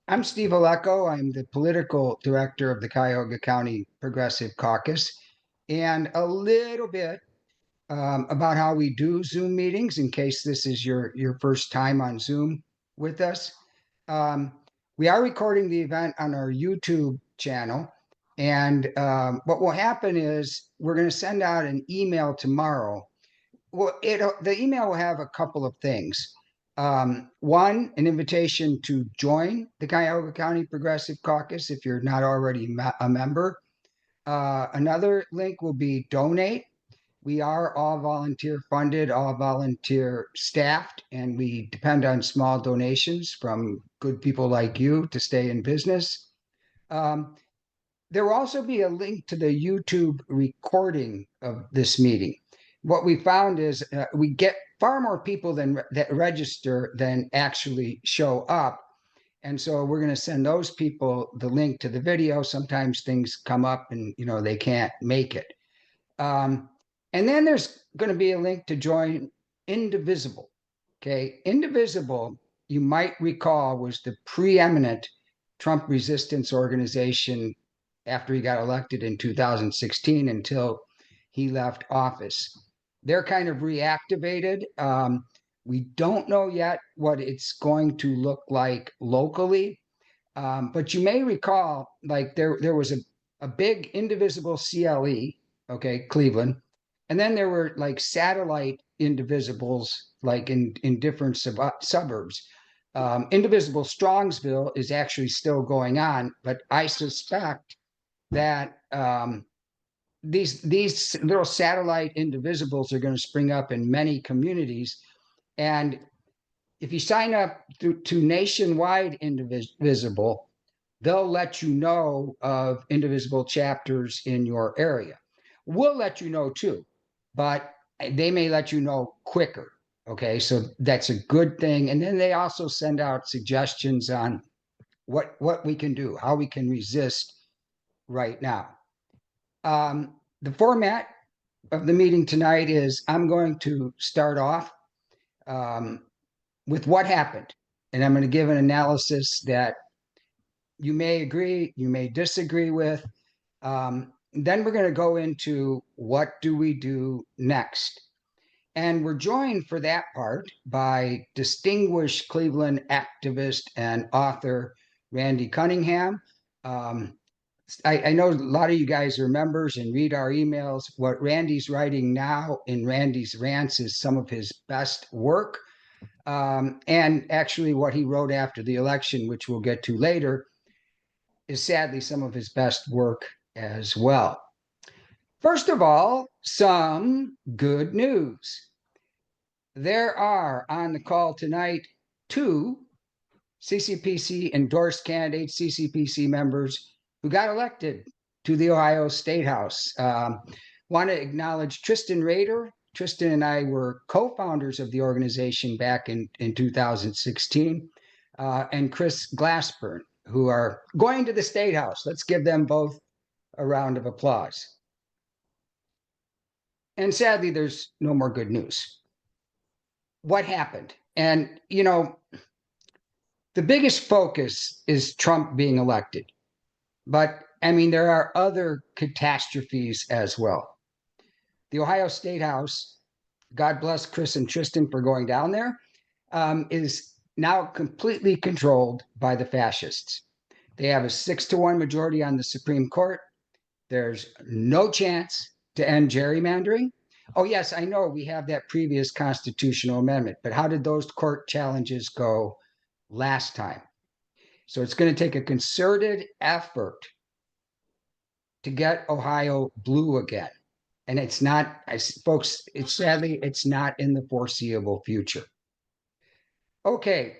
I'm Steve Alecko. I'm the political director of the Cuyahoga County Progressive Caucus, and a little bit about how we do Zoom meetings in case this is your first time on Zoom with us. Um, we are recording the event on our YouTube channel, and what will happen is we're going to send out an email tomorrow. Well, the email will have a couple of things. One, an invitation to join the Cuyahoga County Progressive Caucus if you're not already a member. Another link will be donate. We are all volunteer funded, all volunteer staffed, and we depend on small donations from good people like you to stay in business. Um, there will also be a link to the YouTube recording of this meeting. What we found is we get far more people that register than actually show up. And so we're going to send those people the link to the video. Sometimes things come up and they can't make it. Um, and then there's going to be a link to join Indivisible. Okay, Indivisible, you might recall, was the preeminent Trump resistance organization after he got elected in 2016 until he left office. They're kind of reactivated. We don't know yet what it's going to look like locally, but you may recall, like there was a big Indivisible CLE, okay, Cleveland, and then there were like satellite Indivisibles, like in different suburbs. Indivisible Strongsville is actually still going on, but I suspect that these little satellite indivisibles are going to spring up in many communities. And if you sign up to Nationwide Indivisible, they'll let you know of indivisible chapters in your area. We'll let you know too, but they may let you know quicker. Okay, so that's a good thing. And then they also send out suggestions on what we can do, how we can resist right now. The format of the meeting tonight is I'm going to start off um, with what happened, and I'm going to give an analysis that you may agree, you may disagree with. Then we're going to go into what do we do next. And we're joined for that part by distinguished Cleveland activist and author Randy Cunningham. Um, I know a lot of you guys are members and read our emails. What Randy's writing now in Randy's Rants is some of his best work. And actually, what he wrote after the election, which we'll get to later, is sadly some of his best work as well. First of all, some good news. There are on the call tonight two CCPC endorsed candidates, CCPC members who got elected to the Ohio State House. Want to acknowledge Tristan Rader. Tristan and I were co-founders of the organization back in 2016, and Chris Glassburn, who are going to the State House. Let's give them both a round of applause. And sadly, there's no more good news. What happened? And, the biggest focus is Trump being elected. But I mean, there are other catastrophes as well. The Ohio State House, God bless Chris and Tristan for going down there, is now completely controlled by the fascists. They have a 6-1 majority on the Supreme Court. There's no chance to end gerrymandering. Oh, yes, I know we have that previous constitutional amendment, but how did those court challenges go last time? So it's going to take a concerted effort to get Ohio blue again. And it's not, folks, it's not in the foreseeable future. Okay,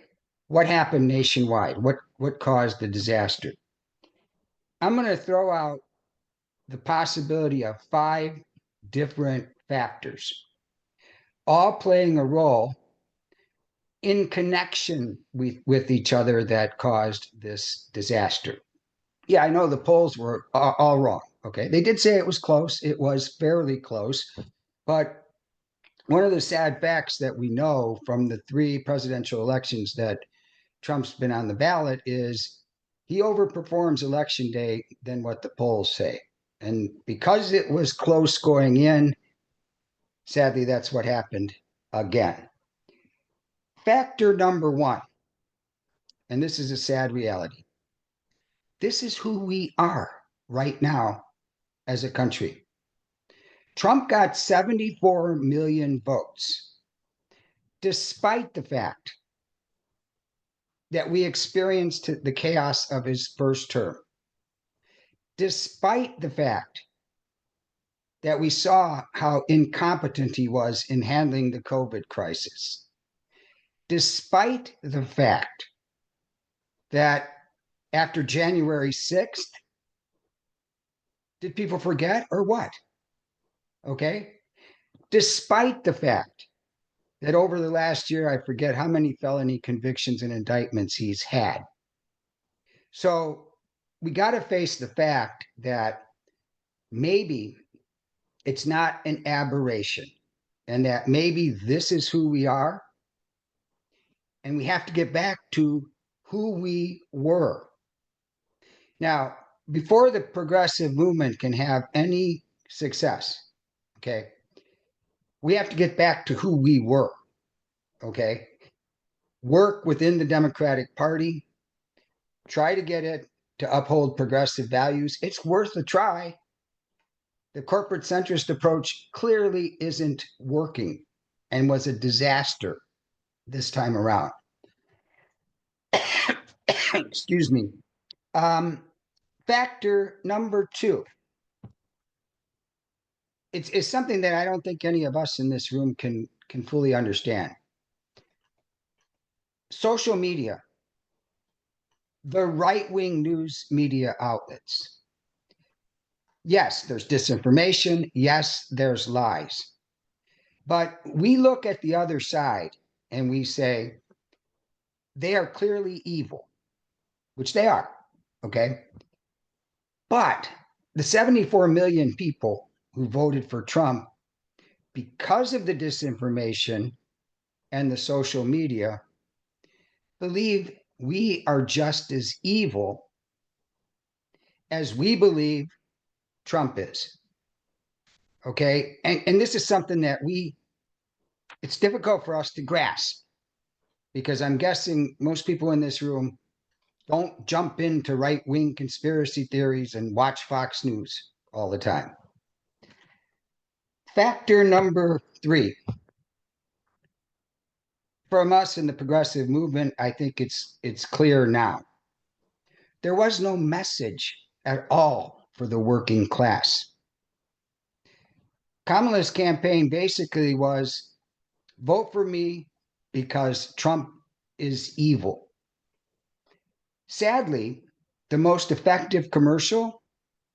what happened nationwide? What caused the disaster? I'm going to throw out the possibility of 5 different factors, all playing a role in connection with each other that caused this disaster. Yeah, I know the polls were all wrong. Okay, they did say it was close. It was fairly close, but one of the sad facts that we know from the 3 presidential elections that Trump's been on the ballot is he overperforms election day than what the polls say. And because it was close going in, sadly, that's what happened again. Factor number one, and this is a sad reality, this is who we are right now as a country. Trump got 74 million votes, despite the fact that we experienced the chaos of his first term, despite the fact that we saw how incompetent he was in handling the COVID crisis, despite the fact that after January 6th, did people forget or what? Okay. Despite the fact that over the last year, I forget how many felony convictions and indictments he's had. So we got to face the fact that maybe it's not an aberration and that maybe this is who we are. And we have to get back to who we were. Now, before the progressive movement can have any success, okay, we have to get back to who we were, okay? Work within the Democratic Party, try to get it to uphold progressive values. It's worth a try. The corporate centrist approach clearly isn't working and was a disaster this time around. Excuse me. Factor number two. It's something that I don't think any of us in this room can fully understand. Social media, the right-wing news media outlets. Yes, there's disinformation. Yes, there's lies. But we look at the other side and we say, they are clearly evil, which they are, okay? But the 74 million people who voted for Trump, because of the disinformation and the social media, believe we are just as evil as we believe Trump is. Okay. And this is something that it's difficult for us to grasp because I'm guessing most people in this room don't jump into right-wing conspiracy theories and watch Fox News all the time. Factor number three. From us in the progressive movement, I think it's clear now. There was no message at all for the working class. Kamala's campaign basically was vote for me because Trump is evil. Sadly, the most effective commercial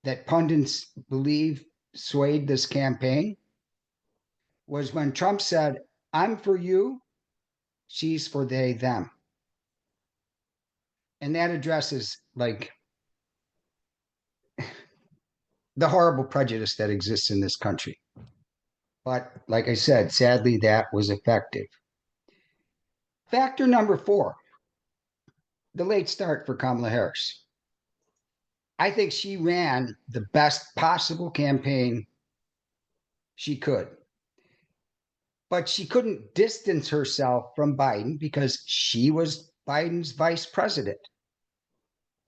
that pundits believe swayed this campaign was when Trump said, "I'm for you, she's for they, them." And that addresses like the horrible prejudice that exists in this country. But like I said, sadly, that was effective. Factor number four, the late start for Kamala Harris. I think she ran the best possible campaign she could. But she couldn't distance herself from Biden because she was Biden's vice president.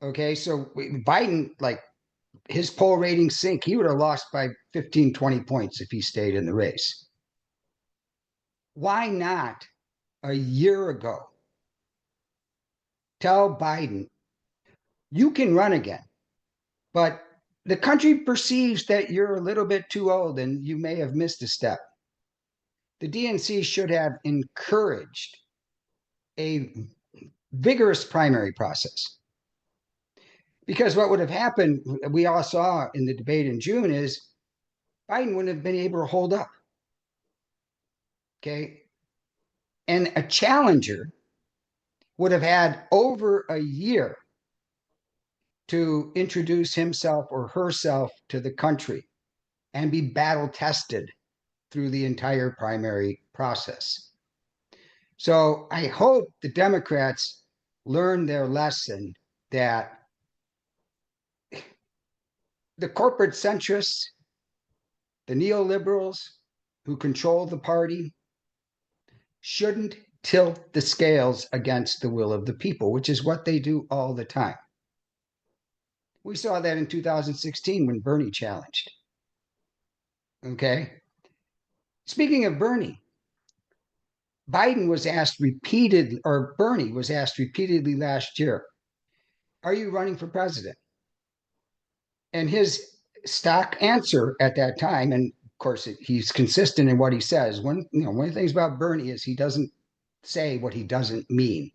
Okay, so Biden, like his poll rating sink, he would have lost by 15, 20 points if he stayed in the race. Why not a year ago tell Biden, you can run again, but the country perceives that you're a little bit too old and you may have missed a step. The DNC should have encouraged a vigorous primary process. Because what would have happened, we all saw in the debate in June, is Biden wouldn't have been able to hold up. Okay. And a challenger would have had over a year to introduce himself or herself to the country and be battle tested through the entire primary process. So I hope the Democrats learn their lesson that the corporate centrists, the neoliberals who control the party, shouldn't tilt the scales against the will of the people, which is what they do all the time. We saw that in 2016 when Bernie challenged. Okay. Speaking of Bernie, Bernie was asked repeatedly last year, are you running for president? And his stock answer at that time, and of course he's consistent in what he says. One of the things about Bernie is he doesn't say what he doesn't mean,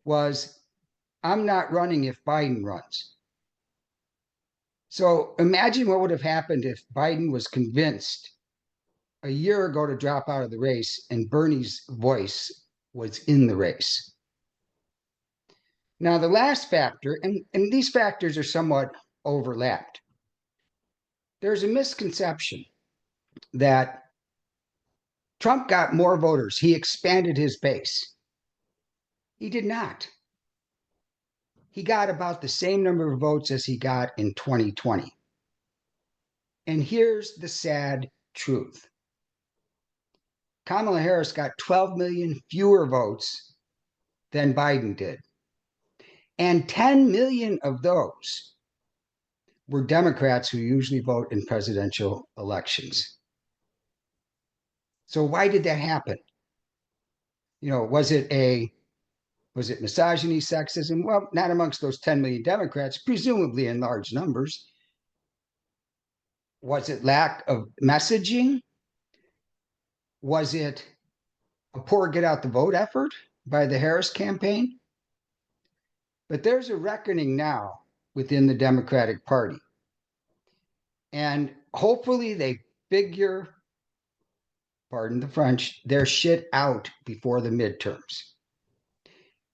was, I'm not running if Biden runs. So imagine what would have happened if Biden was convinced a year ago to drop out of the race and Bernie's voice was in the race. Now, the last factor, and these factors are somewhat overlapped, there's a misconception that Trump got more voters. He expanded his base. He did not. He got about the same number of votes as he got in 2020. And here's the sad truth. Kamala Harris got 12 million fewer votes than Biden did. And 10 million of those were Democrats who usually vote in presidential elections. So why did that happen? Was it misogyny, sexism? Well, not amongst those 10 million Democrats, presumably in large numbers. Was it lack of messaging? Was it a poor get out the vote effort by the Harris campaign? But there's a reckoning now within the Democratic Party. And hopefully they figure, pardon the French, their shit out before the midterms.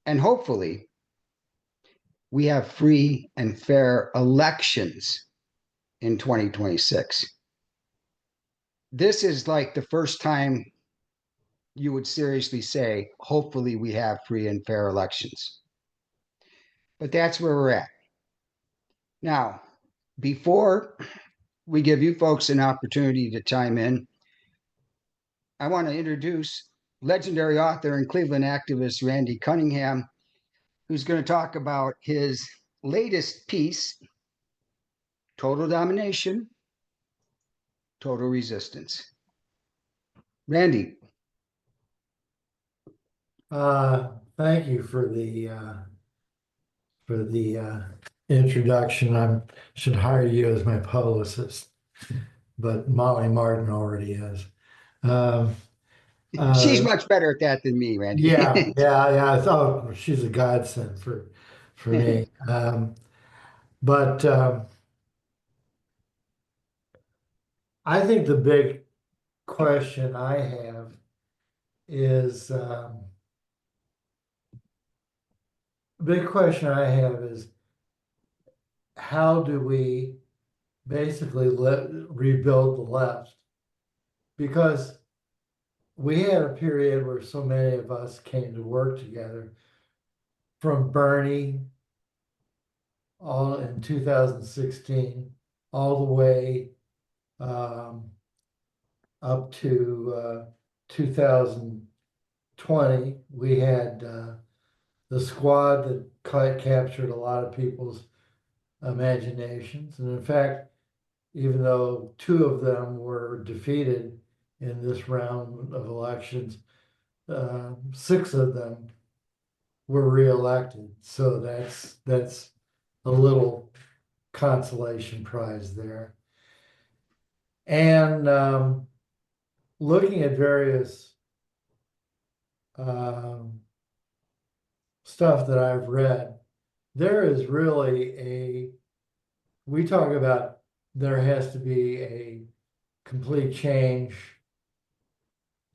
And hopefully we have free and fair elections in 2026. This is like the first time you would seriously say, hopefully we have free and fair elections. But that's where we're at. Now, before we give you folks an opportunity to chime in, I want to introduce legendary author and Cleveland activist Randy Cunningham, who's going to talk about his latest piece, Total Domination, Total Resistance. Randy. Thank you for the introduction. I should hire you as my publicist, but Molly Martin already is. She's much better at that than me, Randy. Yeah. I thought she's a godsend for me. But I think the big question I have is how do we basically rebuild the left? Because we had a period where so many of us came to work together, from Bernie all in 2016 all the way up to 2020. We had the squad that captured a lot of people's imaginations. And in fact, even though 2 of them were defeated in this round of elections, 6 of them were reelected. So that's a little consolation prize there. And looking at various stuff that I've read, there is really we talk about there has to be a complete change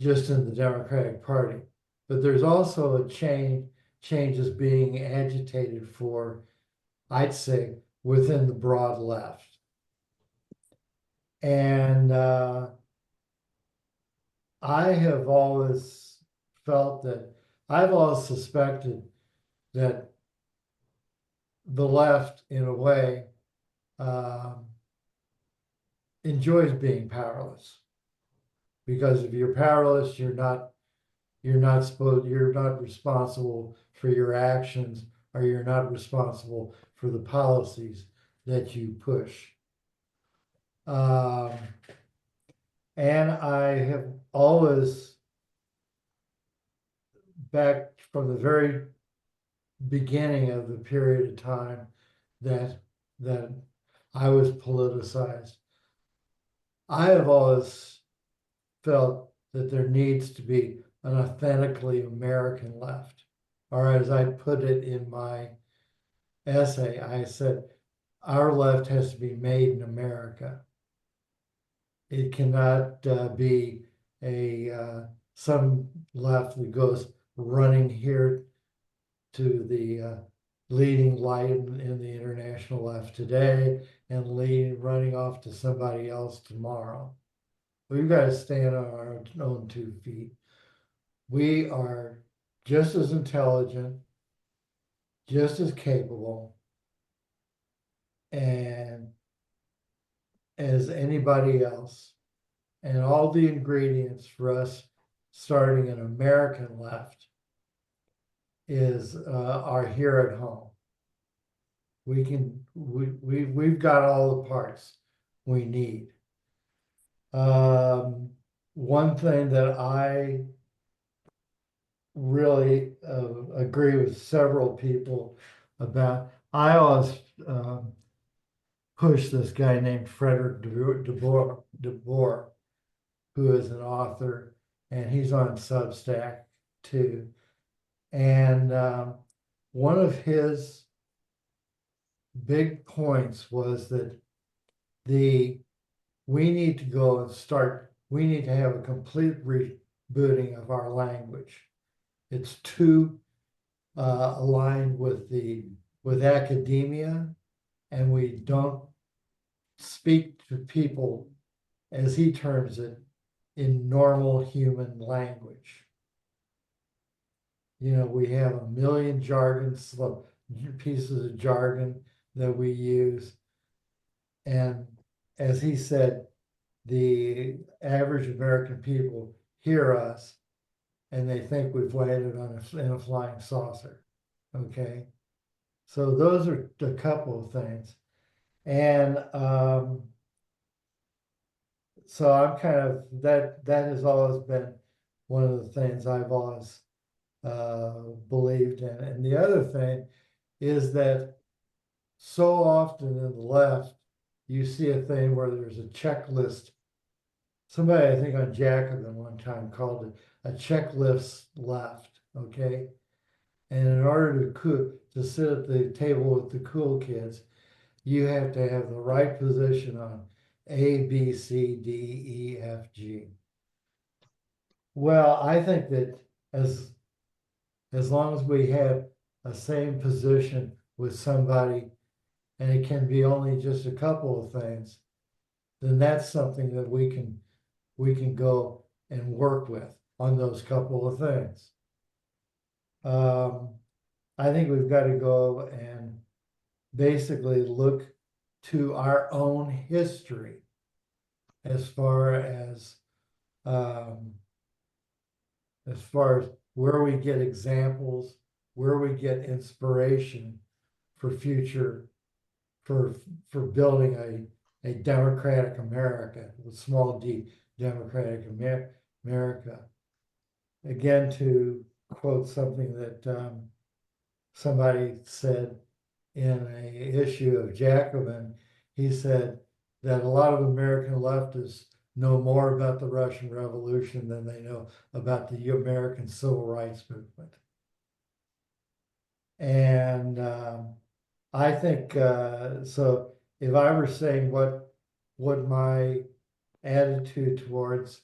just in the Democratic Party, but there's also a changes being agitated for, I'd say, within the broad left. And I have always felt that I've always suspected that the left, in a way, enjoys being powerless. Because if you're powerless, you're not responsible for your actions, or you're not responsible for the policies that you push. And I have always, back from the very beginning of the period of time that I was politicized, I have always felt that there needs to be an authentically American left. Or as I put it in my essay, I said, our left has to be made in America. It cannot be some left that goes running here to the leading light in the international left today and running off to somebody else tomorrow. We've got to stand on our own 2 feet. We are just as intelligent, just as capable, and as anybody else. And all the ingredients for us starting an American left are here at home. We've got all the parts we need. One thing that I really agree with several people about, I always push this guy named Frederick DeBoer, who is an author, and he's on Substack too. And one of his big points was that we need to go and start, we need to have a complete rebooting of our language. It's too aligned with academia, and we don't speak to people, as he terms it, in normal human language. You know, we have a million pieces of jargon that we use. And as he said, the average American people hear us and they think we've landed in a flying saucer. Okay. So those are a couple of things. And so I'm kind of, that has always been one of the things I've always believed in. And the other thing is that so often in the left, you see a thing where there's a checklist. Somebody, I think on Jacobin one time, called it a checklist left, okay? And in order to sit at the table with the cool kids, you have to have the right position on A, B, C, D, E, F, G. Well, I think that as long as we have a same position with somebody, and it can be only just a couple of things, then that's something that we can go and work with on those couple of things. I think we've got to go and basically look to our own history as far as where we get examples, where we get inspiration for future, for building a democratic America, with small d, democratic America. Again, to quote something that somebody said in an issue of Jacobin, he said that a lot of American leftists know more about the Russian Revolution than they know about the American Civil Rights Movement. And I think, so if I were saying what my attitude towards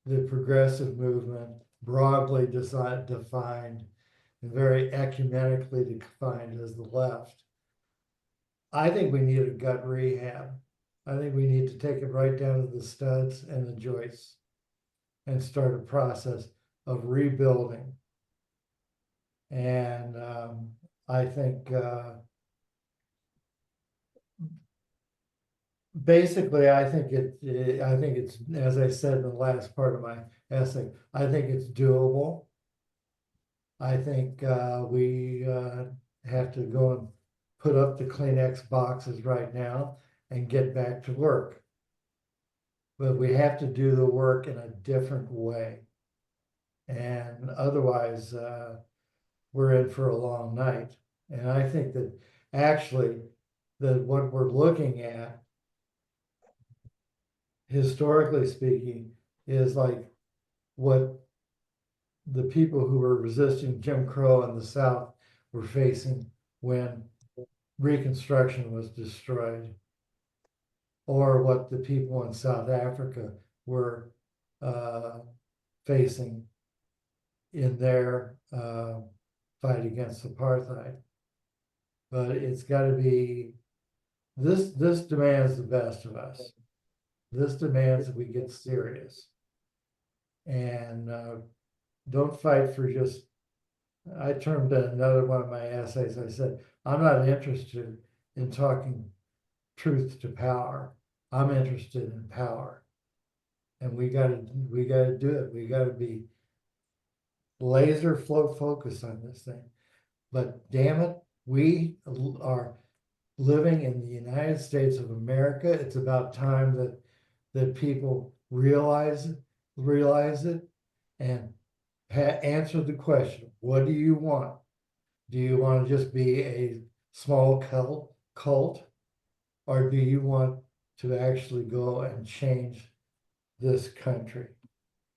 the progressive movement, broadly defined and very ecumenically defined as the left, I think we need a gut rehab. I think we need to take it right down to the studs and the joists and start a process of rebuilding And I think basically, I think it's, as I said in the last part of my essay, I think it's doable. I think we have to go and put up the Kleenex boxes right now and get back to work. But we have to do the work in a different way. And otherwise, we're in for a long night. And I think that actually, that what we're looking at, historically speaking, is like what the people who were resisting Jim Crow in the South were facing when Reconstruction was destroyed, or what the people in South Africa were facing in their fight against apartheid. But it's got to be, this demands the best of us. This demands that we get serious and don't fight for just, I termed in another one of my essays, I said, I'm not interested in talking truth to power. I'm interested in power. And we gotta do it. We gotta be laser flow focused on this thing. But damn it, we are living in the United States of America. It's about time that people realize it and answer the question, what do you want? Do you want to just be a small cult, or do you want to actually go and change this country?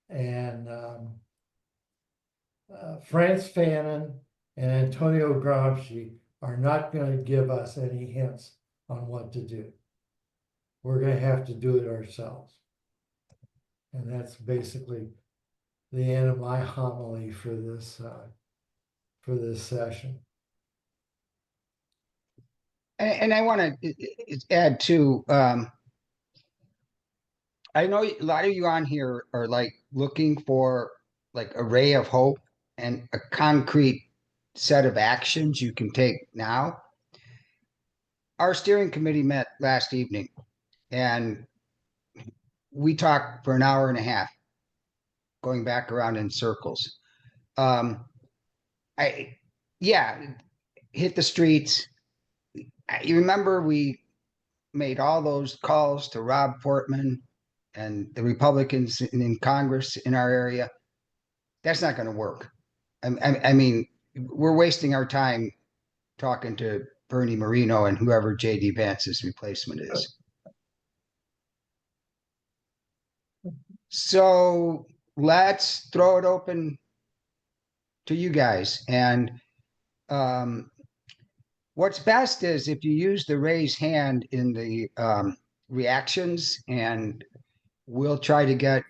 And Frantz Fanon and Antonio Gramsci are not going to give us any hints on what to do. We're going to have to do it ourselves. And that's basically the end of my homily for this session. And I want to add too, I know a lot of you on here are like looking for like a ray of hope and a concrete set of actions you can take now. Our steering committee met last evening and we talked for an hour and a half, going back around in circles. Yeah, hit the streets. You remember we made all those calls to Rob Portman and the Republicans in Congress in our area. That's not going to work. I mean, we're wasting our time talking to Bernie Marino and whoever JD Vance's replacement is. So let's throw it open to you guys. And what's best is if you use the raise hand in the reactions, and we'll try to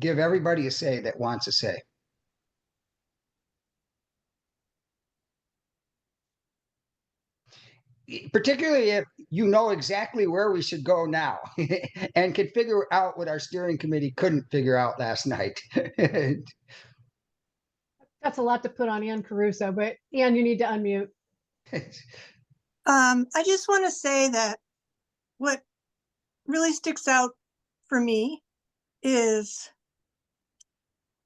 give everybody a say that wants a say. Particularly if you know exactly where we should go now and can figure out what our steering committee couldn't figure out last night. That's a lot to put on Ann Caruso, but Ann, you need to unmute. I just want to say that what really sticks out for me is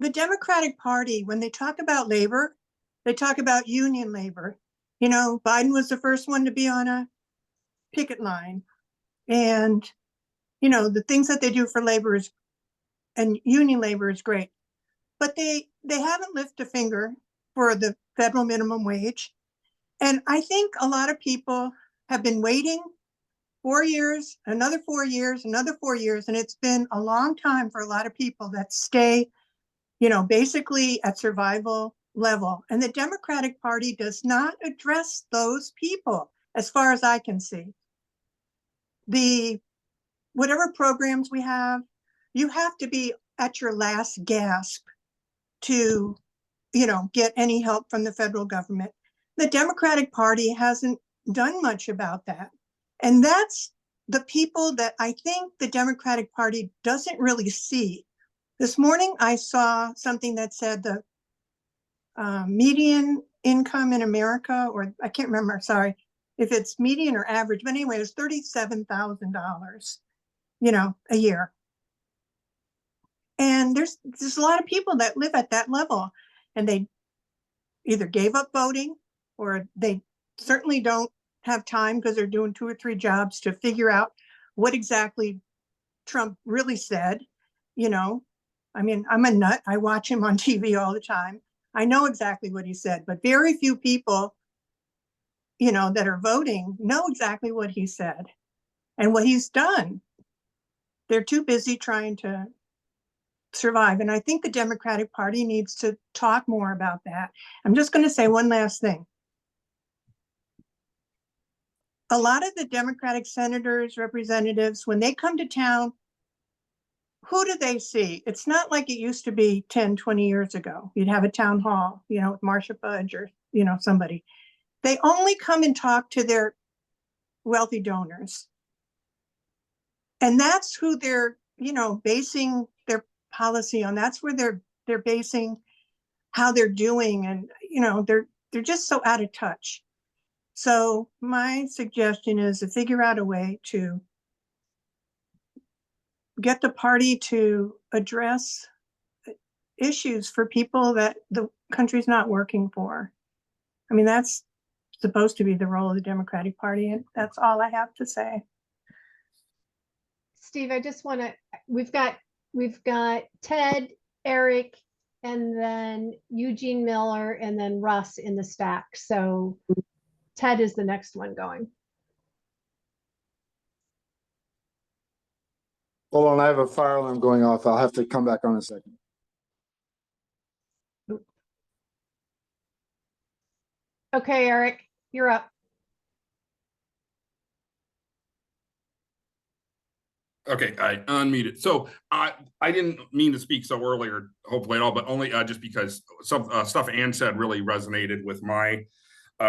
the Democratic Party. When they talk about labor, they talk about union labor. You know, Biden was the first one to be on a picket line. And, you know, the things that they do for labor and union labor is great. But they haven't lifted a finger for the federal minimum wage. And I think a lot of people have been waiting 4 years, another 4 years, another 4 years. And it's been a long time for a lot of people that stay, you know, basically at survival level. And the Democratic Party does not address those people, as far as I can see. Whatever programs we have, you have to be at your last gasp to, you know, get any help from the federal government. The Democratic Party hasn't done much about that. And that's the people that I think the Democratic Party doesn't really see. This morning, I saw something that said the median income in America, or I can't remember, sorry, if it's median or average, but anyway, it's $37,000, a year. And there's a lot of people that live at that level, and they either gave up voting, or they certainly don't have time because they're doing 2 or 3 jobs to figure out what exactly Trump really said. I mean, I'm a nut. I watch him on TV all the time. I know exactly what he said, but very few people, that are voting know exactly what he said and what he's done. They're too busy trying to survive. And I think the Democratic Party needs to talk more about that. I'm just going to say one last thing. A lot of the Democratic senators, representatives, when they come to town, who do they see? It's not like it used to be 10, 20 years ago. You'd have a town hall, with Marsha Fudge or, somebody. They only come and talk to their wealthy donors. And that's who they're, basing their policy on. That's where they're basing how they're doing. And, they're just so out of touch. So my suggestion is to figure out a way to get the party to address issues for people that the country's not working for. I mean, that's supposed to be the role of the Democratic Party, and that's all I have to say. Steve, I just want to, we've got Ted, Eric, and then Eugene Miller, and then Russ in the stack. So Ted is the next one going. Hold on, I have a fire alarm going off. I'll have to come back on a second. Okay, Eric, you're up. Okay, I unmuted. So I didn't mean to speak so earlier, hopefully at all, but only just because some stuff Ann said really resonated with my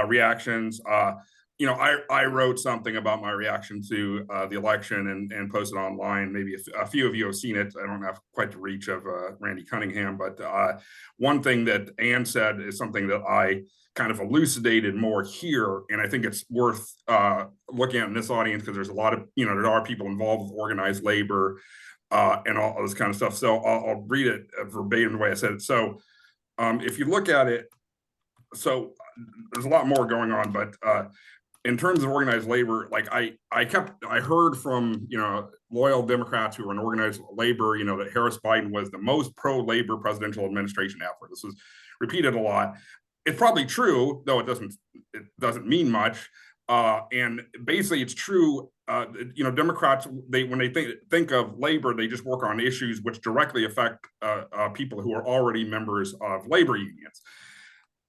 reactions. I wrote something about my reaction to the election and posted online. Maybe a few of you have seen it. I don't have quite the reach of Randy Cunningham, but one thing that Ann said is something that I kind of elucidated more here, and I think it's worth looking at in this audience because there's a lot of, there are people involved with organized labor and all this kind of stuff. So I'll read it verbatim the way I said it. So if you look at it, so there's a lot more going on, but in terms of organized labor, like I heard from, loyal Democrats who are in organized labor, that Harris Biden was the most pro-labor presidential administration ever. This was repeated a lot. It's probably true, though it doesn't mean much. And basically it's true, Democrats, when they think of labor, they just work on issues which directly affect people who are already members of labor unions.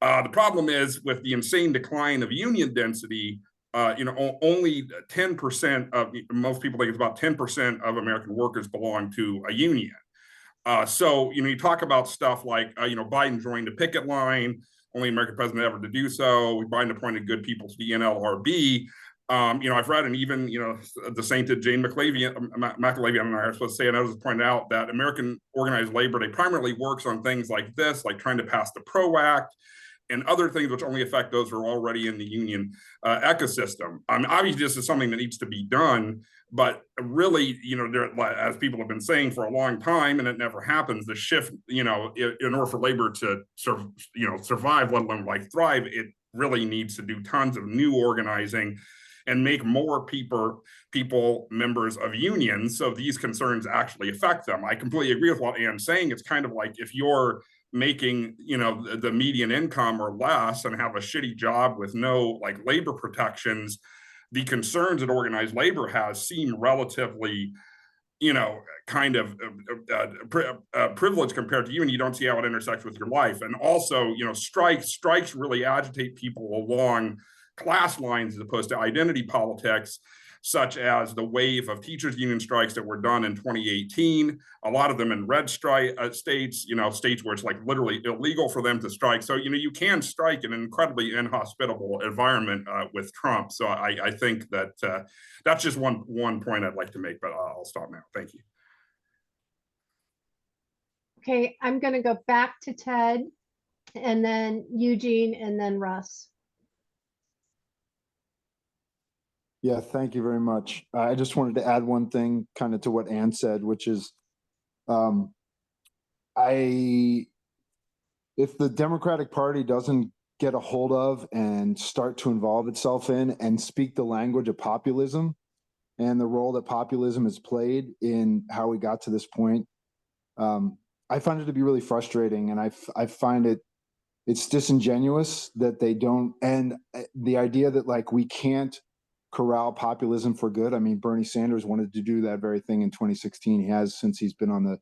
The problem is with the insane decline of union density, only 10% of, most people think it's about 10% of American workers belong to a union. So, you talk about stuff like, Biden joined the picket line, only American president ever to do so. Biden appointed good people to the NLRB. I've read, and even, the sainted Jane McAlevey, I don't know how I'm supposed to say it, I was pointed out that American organized labor, they primarily works on things like this, like trying to pass the PRO Act, and other things which only affect those who are already in the union ecosystem. Obviously, this is something that needs to be done, but really, as people have been saying for a long time, and it never happens, the shift, in order for labor to survive, let alone like thrive, it really needs to do tons of new organizing and make more people members of unions, so these concerns actually affect them. I completely agree with what Ann's saying. It's kind of like if you're making, the median income or less and have a shitty job with no labor protections, the concerns that organized labor has seem relatively, kind of privileged compared to you, and you don't see how it intersects with your life. And also, strikes really agitate people along class lines as opposed to identity politics, such as the wave of teachers union strikes that were done in 2018, a lot of them in red states, states where it's literally illegal for them to strike. So, you can strike in an incredibly inhospitable environment with Trump. So I think that that's just one point I'd like to make, but I'll stop now. Thank you. Okay, I'm going to go back to Ted. and then Eugene, and then Russ. Yeah, thank you very much. I just wanted to add one thing kind of to what Ann said, which is um, I if the Democratic Party doesn't get a hold of and start to involve itself in and speak the language of populism and the role that populism has played in how we got to this point, I find it to be really frustrating, and I find it's disingenuous that they don't, and the idea that like we can't corral populism for good. I mean, Bernie Sanders wanted to do that very thing in 2016. He has since he's been on the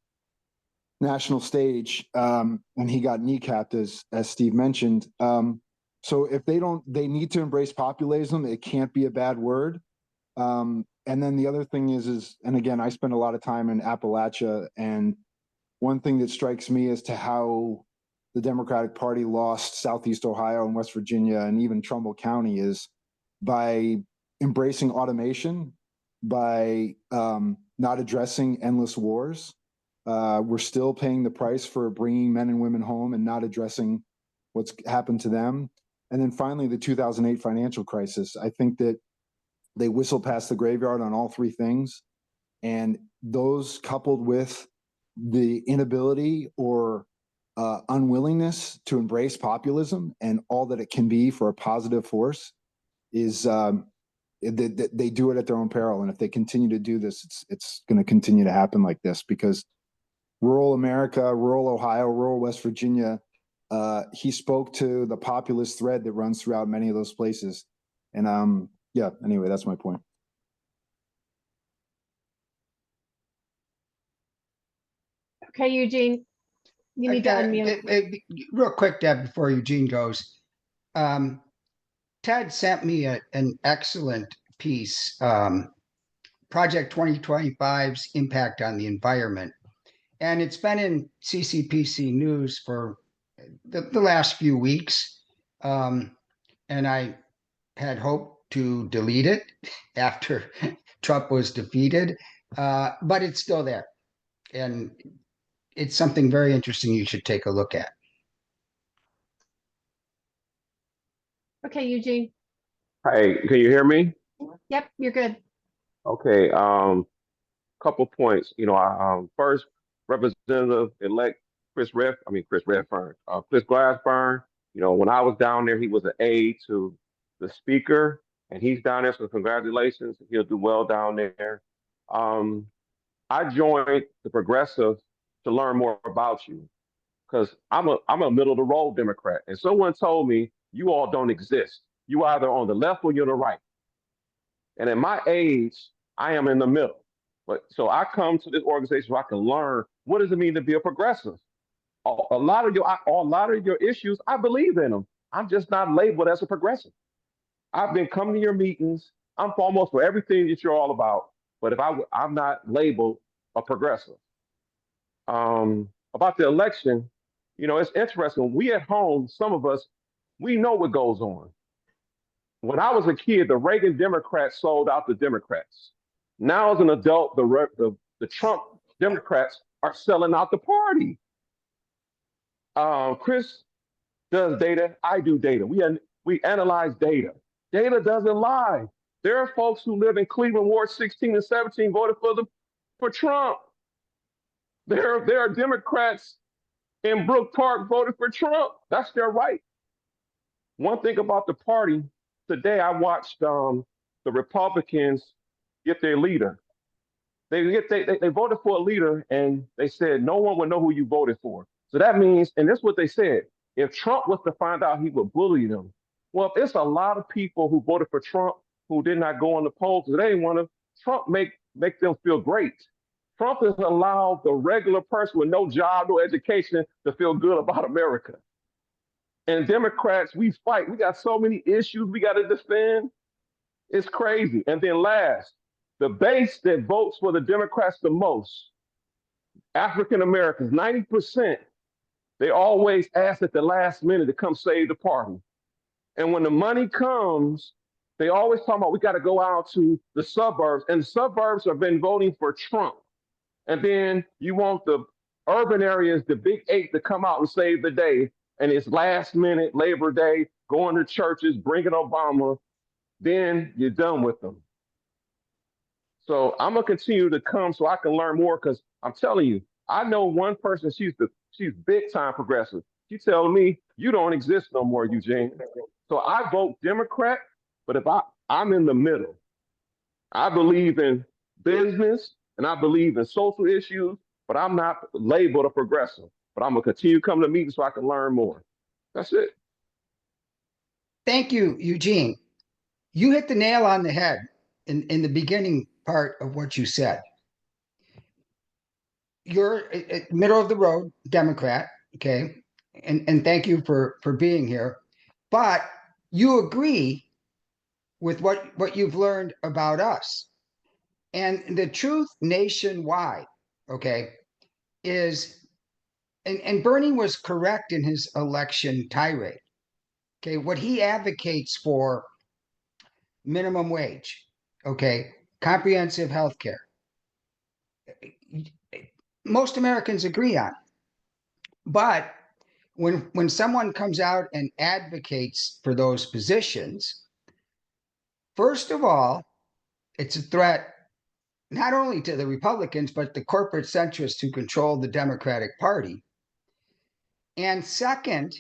national stage, and he got kneecapped, as Steve mentioned. So if they need to embrace populism. It can't be a bad word. And then the other thing is, and again, I spend a lot of time in Appalachia, and one thing that strikes me as to how the Democratic Party lost Southeast Ohio and West Virginia and even Trumbull County is by embracing automation, by not addressing endless wars. We're still paying the price for bringing men and women home and not addressing what's happened to them. And then finally, the 2008 financial crisis. I think that they whistled past the graveyard on all three things. And those, coupled with the inability or unwillingness to embrace populism and all that it can be for a positive force, is they do it at their own peril. And if they continue to do this, it's going to continue to happen like this, because rural America, rural Ohio, rural West Virginia, he spoke to the populist thread that runs throughout many of those places. And yeah, anyway, that's my point. Okay, Eugene, you need to unmute. Real quick, Deb, before Eugene goes. Ted sent me an excellent piece, Project 2025's impact on the environment. And it's been in CCPC news for the last few weeks. And I had hoped to delete it after Trump was defeated, but it's still there. And it's something very interesting you should take a look at. Okay, Eugene. Hey, can you hear me? Yep, you're good. Okay, couple points. First, Representative-elect Chris Redfern, Chris Glassburn. When I was down there, he was an aide to the speaker, and he's down there, so congratulations. He'll do well down there. I joined the Progressive to learn more about you, because I'm a middle of the road Democrat, and someone told me you all don't exist. You either on the left or you're the right. And at my age, I am in the middle. But so I come to this organization where I can learn what does it mean to be a progressive. A lot of your issues, I believe in them. I'm just not labeled as a progressive. I've been coming to your meetings. I'm for almost for everything that you're all about. But if I'm not labeled a progressive. About the election, it's interesting. We at home, some of us, we know what goes on. When I was a kid, the Reagan Democrats sold out the Democrats. Now, as an adult, the Trump Democrats are selling out the party. Chris does data. I do data. We analyze data. Data doesn't lie. There are folks who live in Cleveland, Ward 16 and 17, voted for Trump. There are Democrats in Brook Park voted for Trump. That's their right. One thing about the party, today I watched the Republicans get their leader. They voted for a leader, and they said no one would know who you voted for. So that means, and this is what they said, if Trump was to find out, he would bully them. Well, it's a lot of people who voted for Trump who did not go on the polls because they didn't want to Trump make them feel great. Trump has allowed the regular person with no job, no education to feel good about America. And Democrats, we fight. We got so many issues we got to defend. It's crazy. And then last, the base that votes for the Democrats the most, African Americans, 90%, they always ask at the last minute to come save the party. And when the money comes, they always talk about we got to go out to the suburbs, and the suburbs have been voting for Trump. And then you want the urban areas, the big eight, to come out and save the day. and it's last minute Labor Day, going to churches, bringing Obama, then you're done with them. So I'm gonna continue to come so I can learn more because I'm telling you, I know one person, she's big time progressive. She's telling me you don't exist no more, Eugene. So I vote Democrat, but if I'm in the middle. I believe in business and I believe in social issues, but I'm not labeled a progressive. But I'm gonna continue coming to meetings so I can learn more. That's it. Thank you, Eugene. You hit the nail on the head in the beginning part of what you said. You're a middle of the road Democrat, okay? And thank you for being here. But you agree with what you've learned about us. And the truth nationwide, okay, is and Bernie was correct in his election tirade. Okay, what he advocates for minimum wage, okay, comprehensive health care. Most Americans agree on. But when someone comes out and advocates for those positions, first of all, it's a threat not only to the Republicans, but the corporate centrists who control the Democratic Party. And second,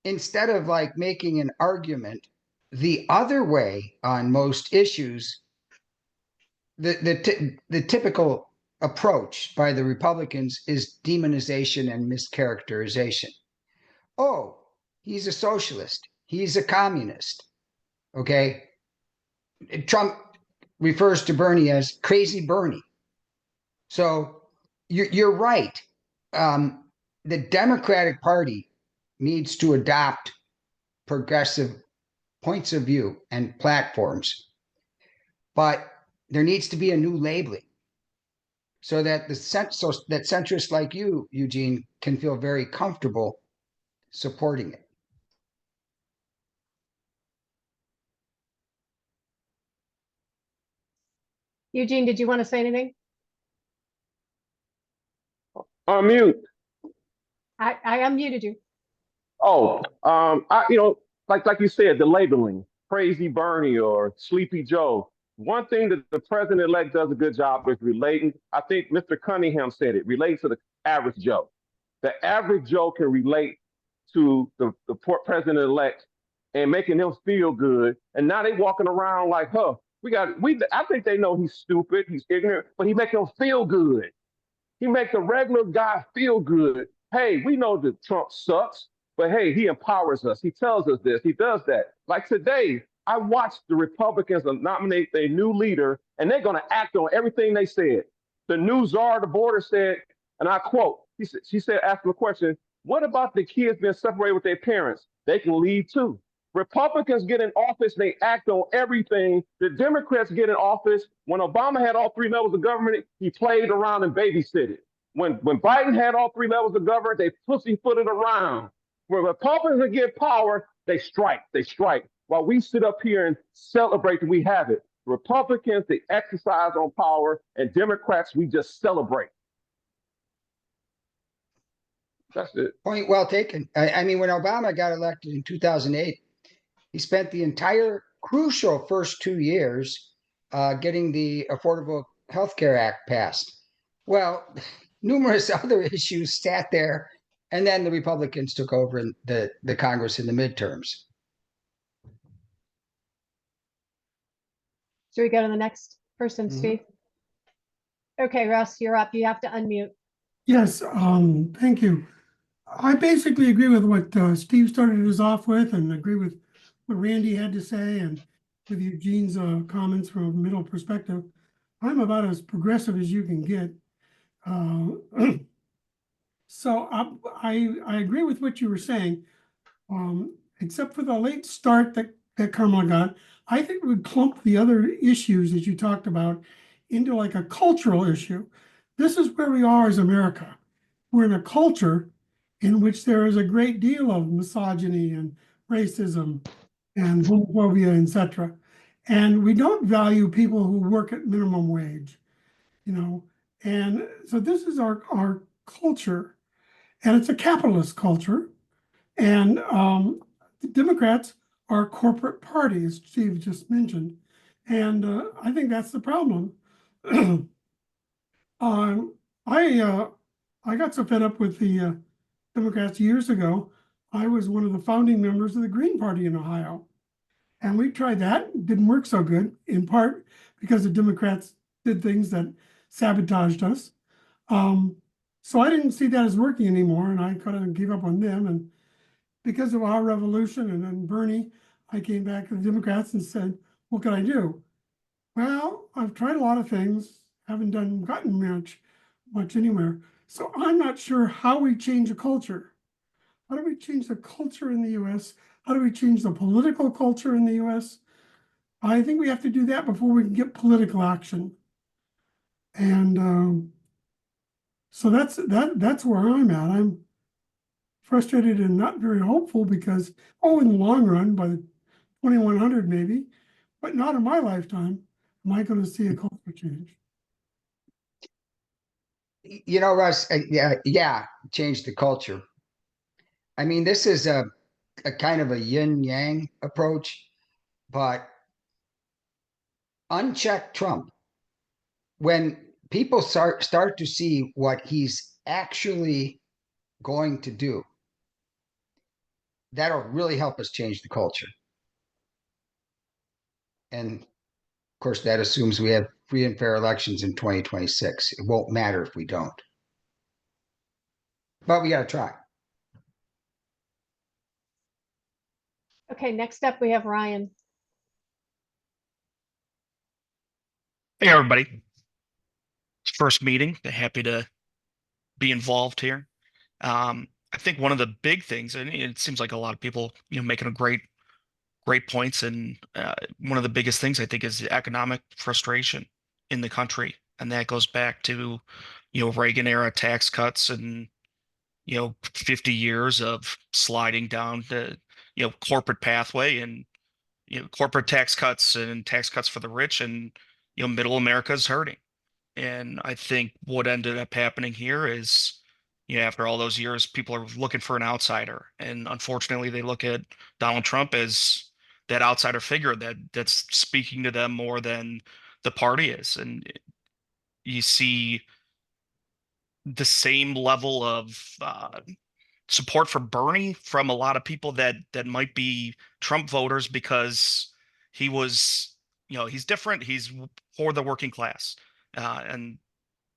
instead of like making an argument the other way on most issues, the typical approach by the Republicans is demonization and mischaracterization. Oh, he's a socialist. He's a communist. Okay. Trump refers to Bernie as crazy Bernie. So you're right. The Democratic Party needs to adopt progressive points of view and platforms, but there needs to be a new labeling so that that centrists like you, Eugene, can feel very comfortable supporting it. Eugene, did you want to say anything? Unmute. I unmuted you. Oh, like you said, the labeling, crazy Bernie or Sleepy Joe. One thing that the president-elect does a good job is relating. I think Mr. Cunningham said it, relates to the average Joe. The average Joe can relate to the president-elect and making them feel good. And now they walking around like, huh, I think they know he's stupid, he's ignorant, but he make them feel good. He makes the regular guy feel good. Hey, we know that Trump sucks, but hey, he empowers us. He tells us this, he does that. Like today, I watched the Republicans nominate their new leader, and they're going to act on everything they said. The new czar of the border said, and I quote, she said, asked him a question, what about the kids being separated with their parents? They can leave too. Republicans get in office, they act on everything. The Democrats get in office. When Obama had all three levels of government, he played around and babysitted. When Biden had all three levels of government, they pussyfooted around. When Republicans get power, they strike. While we sit up here and celebrate that we have it. Republicans, they exercise on power, and Democrats, we just celebrate. That's it. Point well taken. I mean, when Obama got elected in 2008, he spent the entire crucial first 2 years getting the Affordable Health Care Act passed. Well, numerous other issues sat there, and then the Republicans took over in the Congress in the midterms. Should we go to the next person, Steve? Okay, Russ, you're up. You have to unmute. Yes, thank you. I basically agree with what Steve started us off with, and agree with what Randy had to say, and with Eugene's comments from a middle perspective. I'm about as progressive as you can get. So I agree with what you were saying, except for the late start that Kamala got. I think we clump the other issues that you talked about into like a cultural issue. This is where we are as America. We're in a culture in which there is a great deal of misogyny and racism and homophobia, etc. And we don't value people who work at minimum wage, And so this is our culture, and it's a capitalist culture. And the Democrats are a corporate party, as Steve just mentioned. And I think that's the problem. um, I got so fed up with the Democrats years ago. I was one of the founding members of the Green Party in Ohio. And we tried that, it didn't work so good, in part because the Democrats did things that sabotaged us. So I didn't see that as working anymore, and I kind of gave up on them. And because of our revolution and then Bernie, I came back to the Democrats and said, what can I do? Well, I've tried a lot of things, haven't gotten much anywhere. So I'm not sure how we change a culture. How do we change the culture in the US? How do we change the political culture in the US? I think we have to do that before we can get political action. And so that's where I'm at. I'm frustrated and not very hopeful because, in the long run, by the 2100 maybe, but not in my lifetime, am I going to see a culture change. You know, Russ, yeah, change the culture. I mean, this is a kind of a yin yang approach, but uncheck Trump. When people start to see what he's actually going to do, that'll really help us change the culture. And of course, that assumes we have free and fair elections in 2026. It won't matter if we don't. But we got to try. Okay, next up we have Ryan. Hey, everybody. First meeting. Happy to be involved here. I think one of the big things, and it seems like a lot of people, making a great points. And one of the biggest things I think is the economic frustration in the country. And that goes back to, Reagan era tax cuts and, 50 years of sliding down the, corporate pathway and, corporate tax cuts and tax cuts for the rich, and, middle America is hurting. And I think what ended up happening here is, after all those years, people are looking for an outsider. And unfortunately, they look at Donald Trump as that outsider figure that's speaking to them more than the party is. And you see the same level of support for Bernie from a lot of people that might be Trump voters because he was, he's different. He's for the working class. And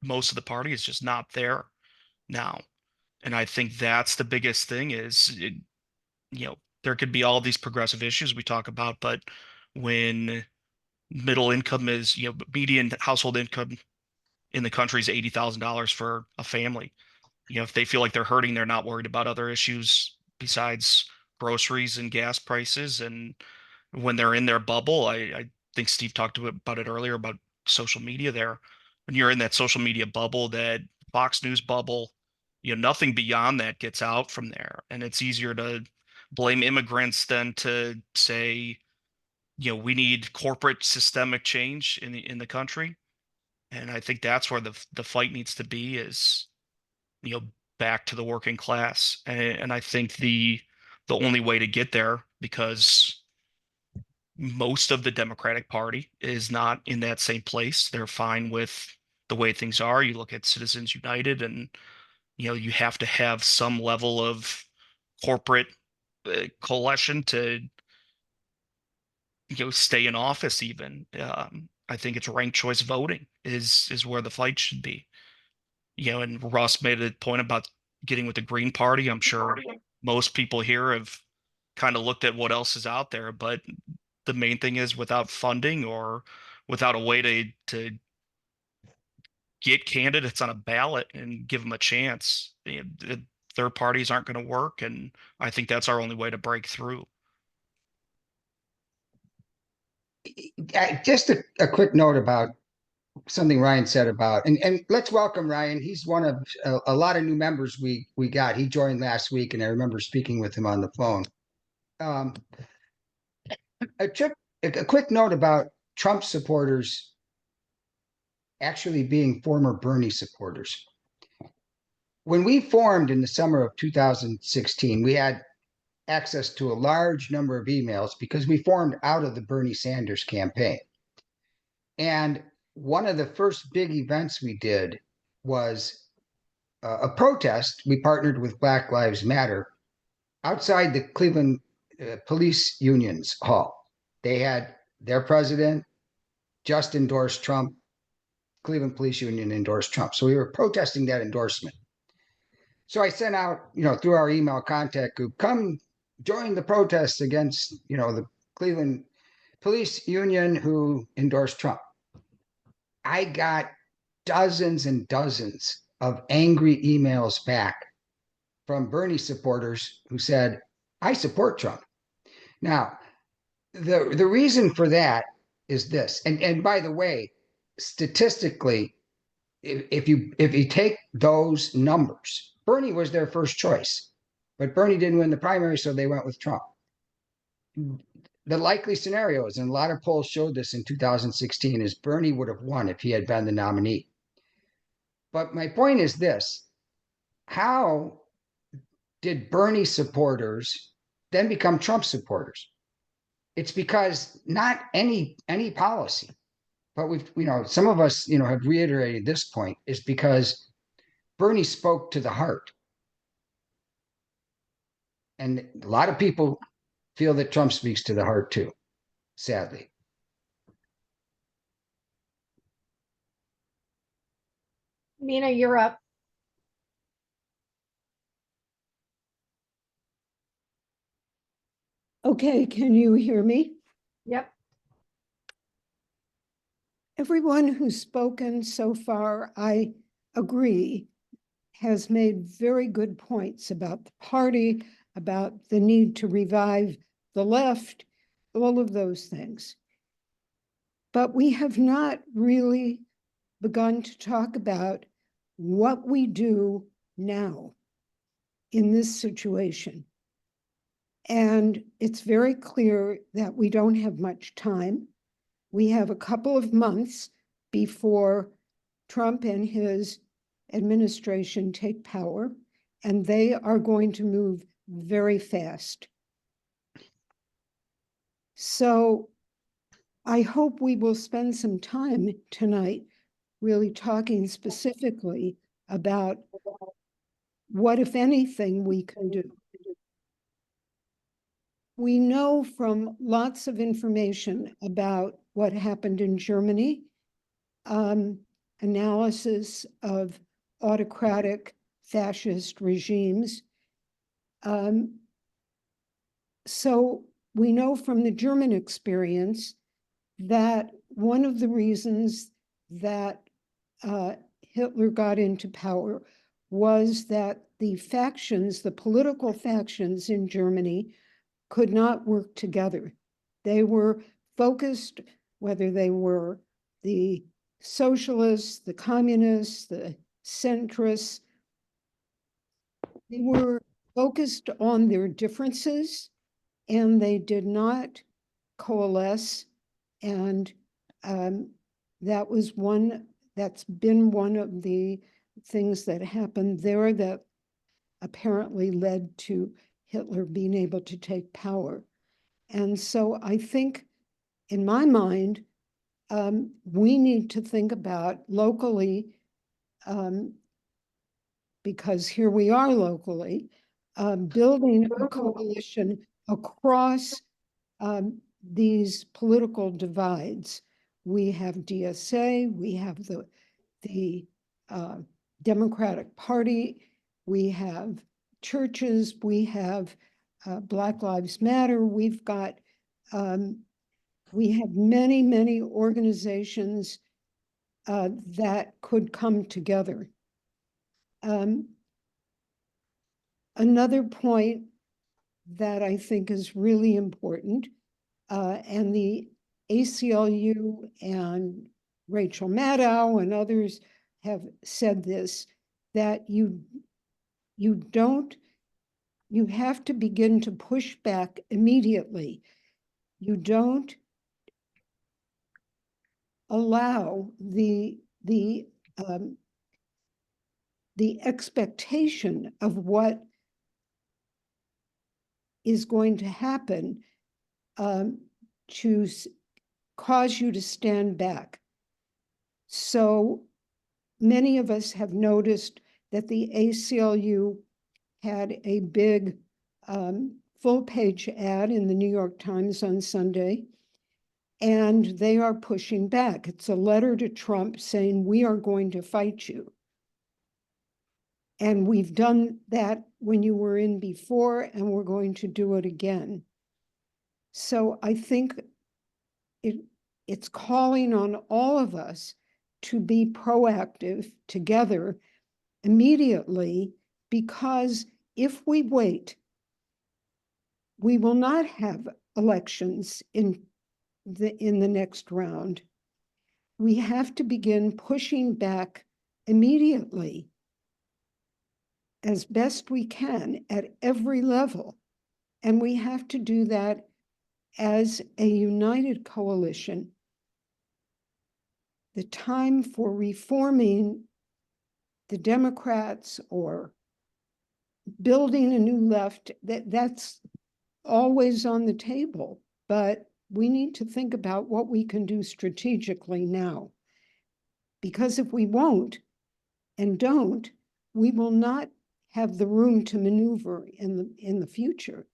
most of the party is just not there now. And I think that's the biggest thing is, there could be all these progressive issues we talk about, but when middle income is, median household income in the country is $80,000 for a family. If they feel like they're hurting, they're not worried about other issues besides groceries and gas prices. And when they're in their bubble, I think Steve talked about it earlier about social media there. When you're in that social media bubble, that Fox News bubble, nothing beyond that gets out from there. And it's easier to blame immigrants than to say, we need corporate systemic change in the country. And I think that's where the fight needs to be is, back to the working class. And I think the only way to get there, because most of the Democratic Party is not in that same place. They're fine with the way things are. You look at Citizens United, and you have to have some level of corporate coalition to stay in office. Even I think it's ranked choice voting is where the fight should be. And Russ made a point about getting with the Green Party. I'm sure most people here have kind of looked at what else is out there, but the main thing is without funding or without a way to get candidates on a ballot and give them a chance, the third parties aren't going to work. And I think that's our only way to break through. Just a quick note about something Ryan said about, and let's welcome Ryan. He's one of a lot of new members we got. He joined last week, and I remember speaking with him on the phone. A quick note about Trump supporters actually being former Bernie supporters. When we formed in the summer of 2016, we had access to a large number of emails because we formed out of the Bernie Sanders campaign. And one of the first big events we did was a protest. We partnered with Black Lives Matter outside the Cleveland Police Union's hall. They had their president just endorsed Trump. Cleveland Police Union endorsed Trump. So we were protesting that endorsement. So I sent out, through our email contact group, come join the protests against, the Cleveland Police Union who endorsed Trump. I got dozens and dozens of angry emails back from Bernie supporters who said, I support Trump. Now, the reason for that is this, and by the way, statistically, if you take those numbers, Bernie was their first choice, but Bernie didn't win the primary, so they went with Trump. The likely scenarios, and a lot of polls showed this in 2016, is Bernie would have won if he had been the nominee. But my point is this: how did Bernie supporters then become Trump supporters? It's because not any policy, but we've, some of us, have reiterated this point, is because Bernie spoke to the heart. And a lot of people feel that Trump speaks to the heart too, sadly. Nina, you're up. Okay, can you hear me? Yep. Everyone who's spoken so far, I agree, has made very good points about the party, about the need to revive the left, all of those things. But we have not really begun to talk about what we do now in this situation. And it's very clear that we don't have much time. We have a couple of months before Trump and his administration take power, and they are going to move very fast. So I hope we will spend some time tonight really talking specifically about what, if anything, we can do. We know from lots of information about what happened in Germany, analysis of autocratic fascist regimes. So we know from the German experience that one of the reasons that Hitler got into power was that the factions, the political factions in Germany, could not work together. They were focused, whether they were the socialists, the communists, the centrists, they were focused on their differences and they did not coalesce. And that was that's been one of the things that happened there that apparently led to Hitler being able to take power. And so I think, in my mind, we need to think about locally, because here we are locally, building a coalition across these political divides. We have DSA, we have the Democratic Party, we have churches, we have Black Lives Matter, we've got, we have many, many organizations that could come together. Another point that I think is really important, and the ACLU and Rachel Maddow and others have said this, that you have to begin to push back immediately. You don't allow the expectation of what is going to happen to cause you to stand back. So many of us have noticed that the ACLU had a big full-page ad in the New York Times on Sunday, and they are pushing back. It's a letter to Trump saying, we are going to fight you. And we've done that when you were in before, and we're going to do it again. So I think it's calling on all of us to be proactive together immediately, because if we wait, we will not have elections in the next round. We have to begin pushing back immediately as best we can at every level. And we have to do that as a united coalition. The time for reforming the Democrats or building a new left, that's always on the table, but we need to think about what we can do strategically now. Because if we won't and don't, we will not have the room to maneuver in the future.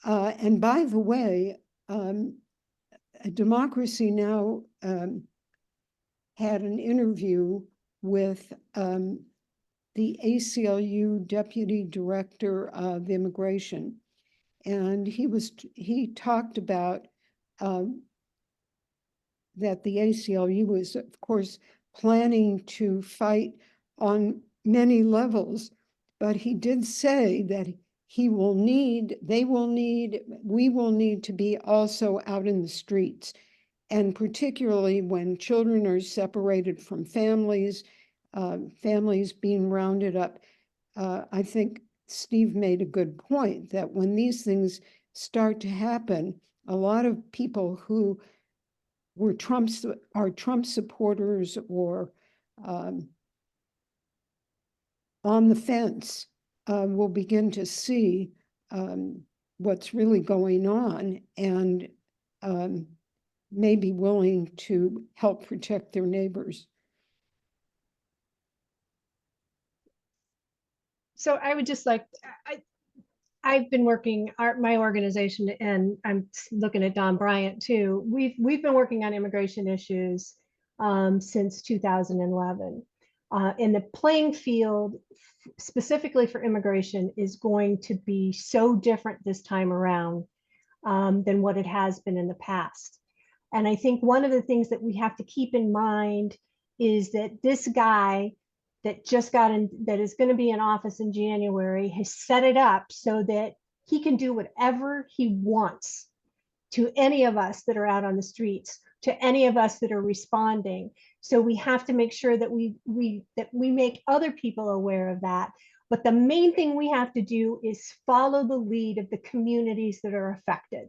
And by the way, Democracy Now! Had an interview with the ACLU Deputy Director of Immigration, and he talked about that the ACLU is, of course, planning to fight on many levels, but he did say that we will need to be also out in the streets. And particularly when children are separated from families, families being rounded up. I think Steve made a good point that when these things start to happen, a lot of people who were Trump supporters or on the fence will begin to see what's really going on and may be willing to help protect their neighbors. So I would just like, I've been working, my organization, and I'm looking at Don Bryant too. We've been working on immigration issues since 2011. And the playing field specifically for immigration is going to be so different this time around than what it has been in the past. And I think one of the things that we have to keep in mind is that this guy that just got in, that is going to be in office in January, has set it up so that he can do whatever he wants to any of us that are out on the streets, to any of us that are responding. So we have to make sure that we make other people aware of that. But the main thing we have to do is follow the lead of the communities that are affected.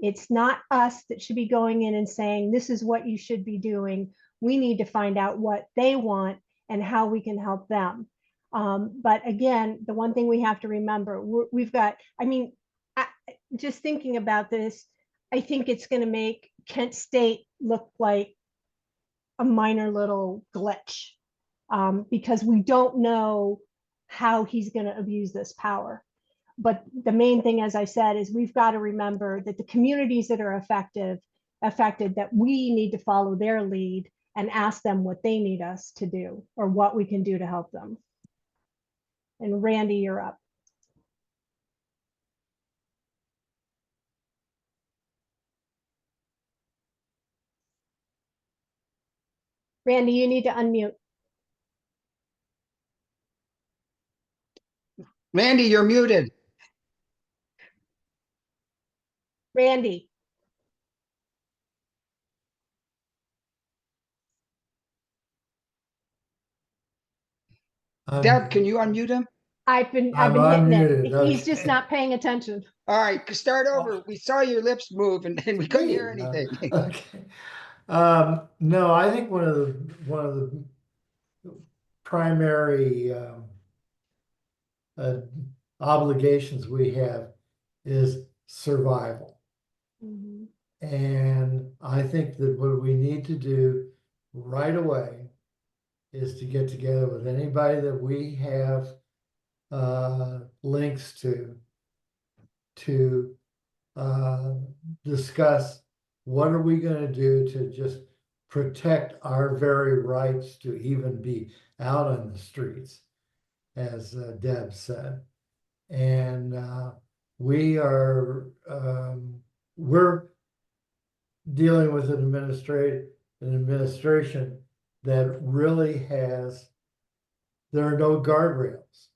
It's not us that should be going in and saying, this is what you should be doing. We need to find out what they want and how we can help them. But again, the one thing we have to remember, we've got, just thinking about this, I think it's going to make Kent State look like a minor little glitch because we don't know how he's going to abuse this power. But the main thing, as I said, is we've got to remember that the communities that are affected, that we need to follow their lead and ask them what they need us to do or what we can do to help them. And Randy, you're up. Randy, you need to unmute. Randy, you're muted. Randy. Deb, can you unmute him? I've been hitting unmuted. it. Okay. He's just not paying attention. All right, start over. We saw your lips move and we couldn't hear anything. Okay. No, I think one of the primary obligations we have is survival. Mhm. And I think that what we need to do right away is to get together with anybody that we have links to discuss what are we going to do to just protect our very rights to even be out on the streets, as Deb said. And we're dealing with an administration that really there are no guardrails.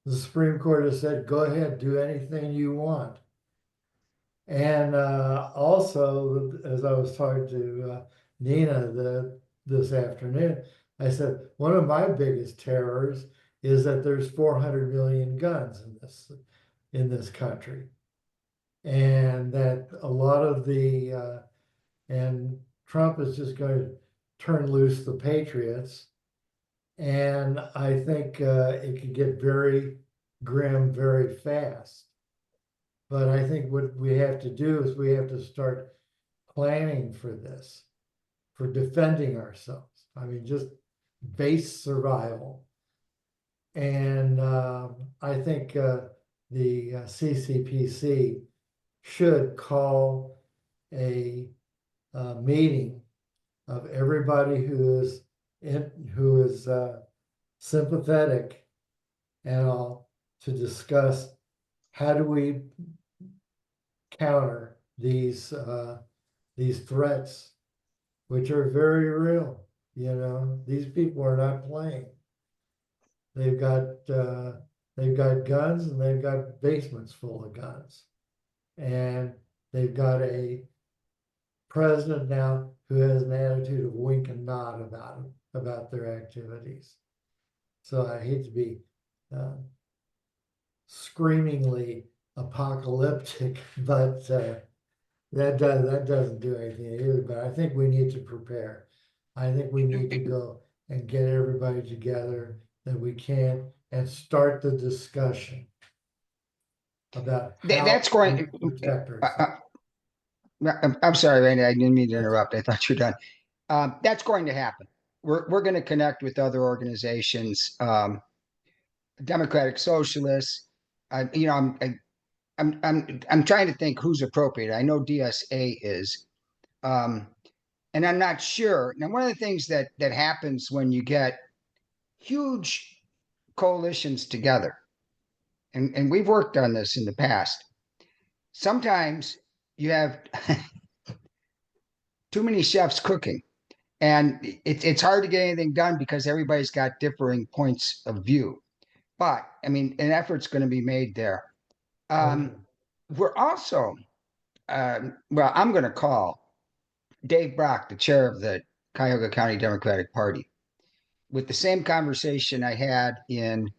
The Supreme Court has said, go ahead, do anything you want. And also, as I was talking to Nina this afternoon, I said, one of my biggest terrors is that there's 400 million guns in this country. And that a lot of and Trump is just going to turn loose the patriots. And I think it could get very grim very fast. But I think what we have to do is we have to start planning for this, for defending ourselves. I mean, just base survival. And I think the CCPC should call a meeting of everybody who is sympathetic and all, to discuss how do we counter these threats, which are very real. You know, these people are not playing. They've got guns, and they've got basements full of guns, and they've got a president now who has an attitude of wink and nod about their activities. So I hate to be screamingly apocalyptic, but that doesn't do anything either. But I think we need to prepare. I think we need to go and get everybody together that we can and start the discussion about how That's we going. protect ourselves. I'm sorry, Randy. I didn't mean to interrupt. I thought you were done. That's going to happen. We're going to connect with other organizations, Democratic Socialists. I'm trying to think who's appropriate. I know DSA is, and I'm not sure. Now, one of the things that happens when you get huge coalitions together, and we've worked on this in the past. Sometimes you have too many chefs cooking, and it's hard to get anything done because everybody's got differing points of view. But I mean, an effort's going to be made there. We're also, well, I'm going to call Dave Brock, the chair of the Cuyahoga County Democratic Party, with the same conversation I had in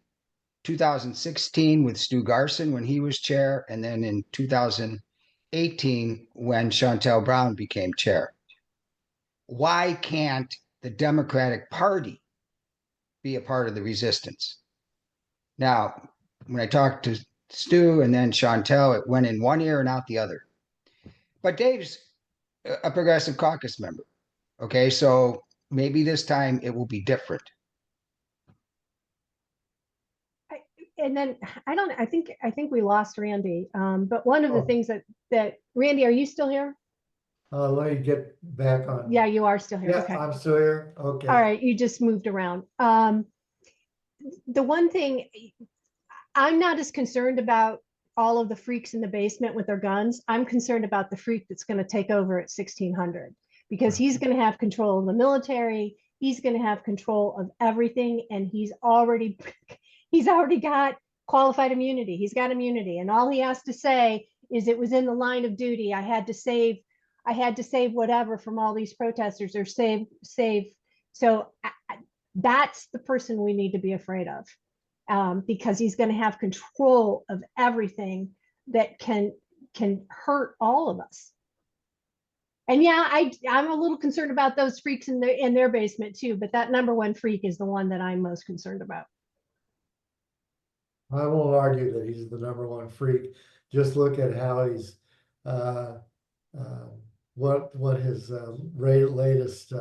2016 with Stu Garson when he was chair, and then in 2018 when Chantel Brown became chair. Why can't the Democratic Party be a part of the resistance? Now, when I talked to Stu and then Chantel, it went in one ear and out the other. But Dave's a Progressive Caucus member. Okay, so maybe this time it will be different. And then I think we lost Randy. But one of the Oh. things that Randy, are you still here? Let me get back on. Yeah, you are still here. Yeah, Okay. I'm still here. Okay. All right. You just moved around. The one thing I'm not as concerned about all of the freaks in the basement with their guns. I'm concerned about the freak that's going to take over at 1600, because he's going to have control of the military. He's going to have control of everything. And he's already got qualified immunity. He's got immunity. And all he has to say is it was in the line of duty. I had to save whatever from all these protesters, or save. So that's the person we need to be afraid of. Because he's going to have control of everything that can hurt all of us. And yeah, I'm a little concerned about those freaks in their basement too, but that number one freak is the one that I'm most concerned about. I won't argue that he's the number one freak, just look at how he's, what his latest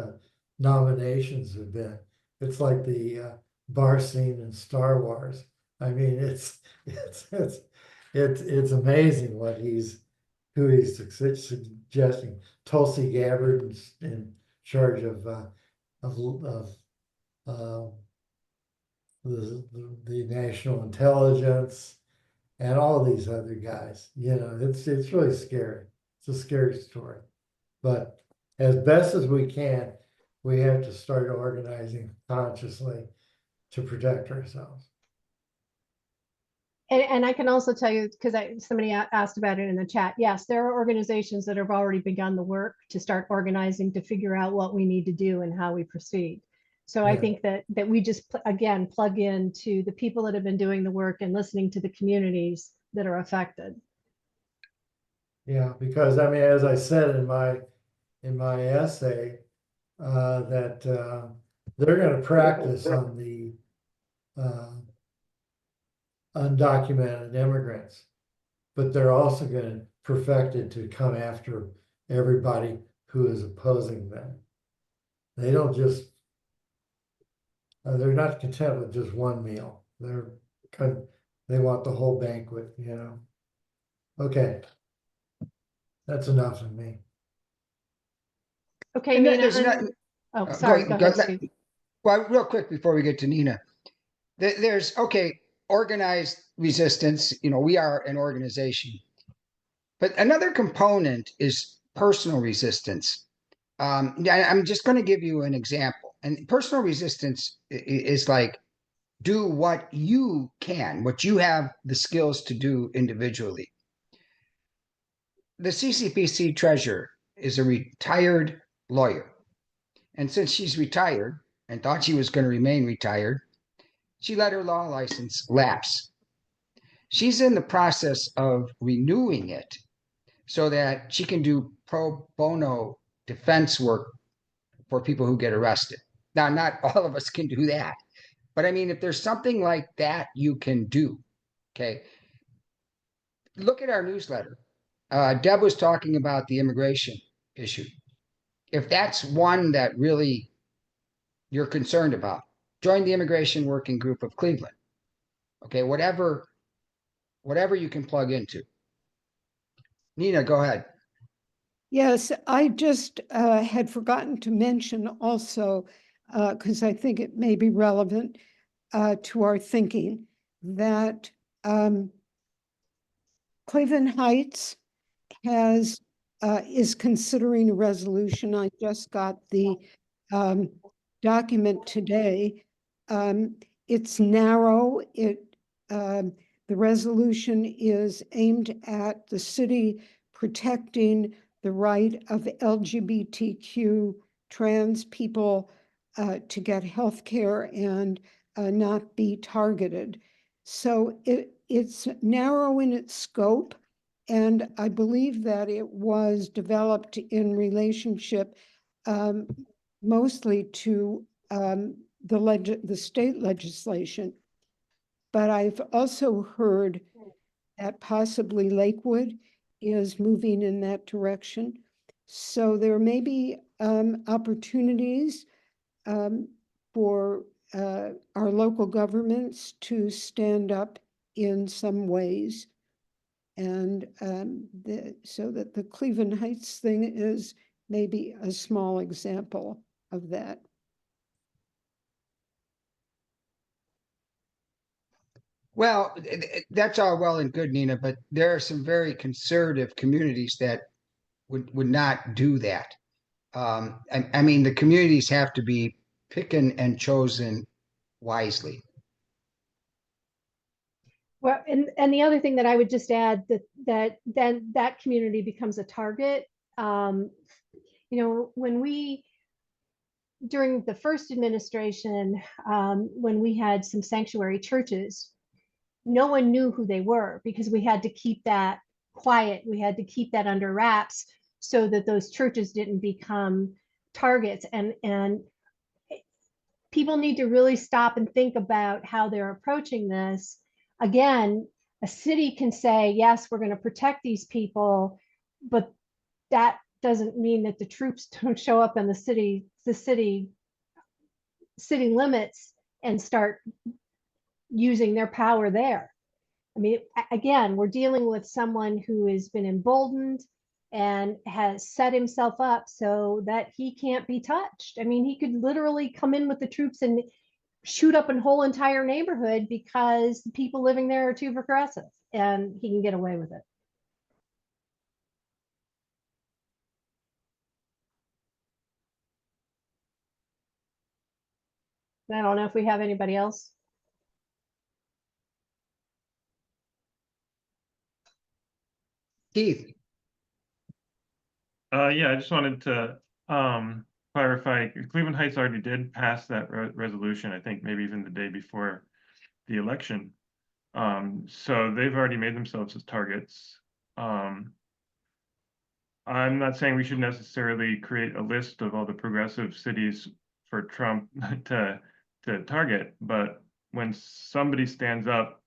nominations have been. It's like the bar scene in Star Wars. I mean, it's amazing what who he's suggesting. Tulsi Gabbard in charge of the national intelligence and all these other guys. You know, it's really scary. It's a scary story. But as best as we can, we have to start organizing consciously to protect ourselves. And I can also tell you, because somebody asked about it in the chat. Yes, there are organizations that have already begun the work to start organizing to figure out what we need to do and how we proceed. So I Yeah. think that we just, again, plug into the people that have been doing the work and listening to the communities that are affected. Yeah, because I mean, as I said in my essay, that they're going to practice on the undocumented immigrants, but they're also going to perfect it to come after everybody who is opposing them. They don't just, they're not content with just one meal. They want the whole banquet, you know. Okay, that's enough of me. Okay, And Nina. there's not- Oh, sorry. Go ahead, Steve. Well, real quick before we get to Nina, there's organized resistance. You know, we are an organization, but another component is personal resistance. I'm just going to give you an example. And personal resistance is like do what you can, what you have the skills to do individually. The CCPC treasurer is a retired lawyer. And since she's retired and thought she was going to remain retired, she let her law license lapse. She's in the process of renewing it so that she can do pro bono defense work for people who get arrested. Now, not all of us can do that, but I mean, if there's something like that you can do, okay, look at our newsletter. Deb was talking about the immigration issue. If that's one that really you're concerned about, join the Immigration Working Group of Cleveland. Okay, whatever you can plug into. Nina, go ahead. Yes, I just had forgotten to mention also, because I think it may be relevant to our thinking, that Cleveland Heights is considering a resolution. I just got the document today. It's narrow. The resolution is aimed at the city protecting the right of LGBTQ trans people to get health care and not be targeted. So it's narrow in its scope, and I believe that it was developed in relationship mostly to the state legislation. But I've also heard that possibly Lakewood is moving in that direction. So there may be opportunities for our local governments to stand up in some ways. And so that the Cleveland Heights thing is maybe a small example of that. Well, that's all well and good, Nina, but there are some very conservative communities that would not do that. I mean, the communities have to be picked and chosen wisely. Well, and the other thing that I would just add that then that community becomes a target. You know, during the first administration, when we had some sanctuary churches, no one knew who they were because we had to keep that quiet. We had to keep that under wraps so that those churches didn't become targets. And people need to really stop and think about how they're approaching this. Again, a city can say, yes, we're going to protect these people, but that doesn't mean that the troops don't show up in the city limits and start using their power there. I mean, again, we're dealing with someone who has been emboldened and has set himself up so that he can't be touched. I mean, he could literally come in with the troops and shoot up a whole entire neighborhood because the people living there are too progressive, and he can get away with it. I don't know if we have anybody else. Keith, Yeah, I just wanted to clarify, Cleveland Heights already did pass that resolution, I think maybe even the day before the election. So they've already made themselves as targets. I'm not saying we should necessarily create a list of all the progressive cities for Trump to target, but when somebody stands up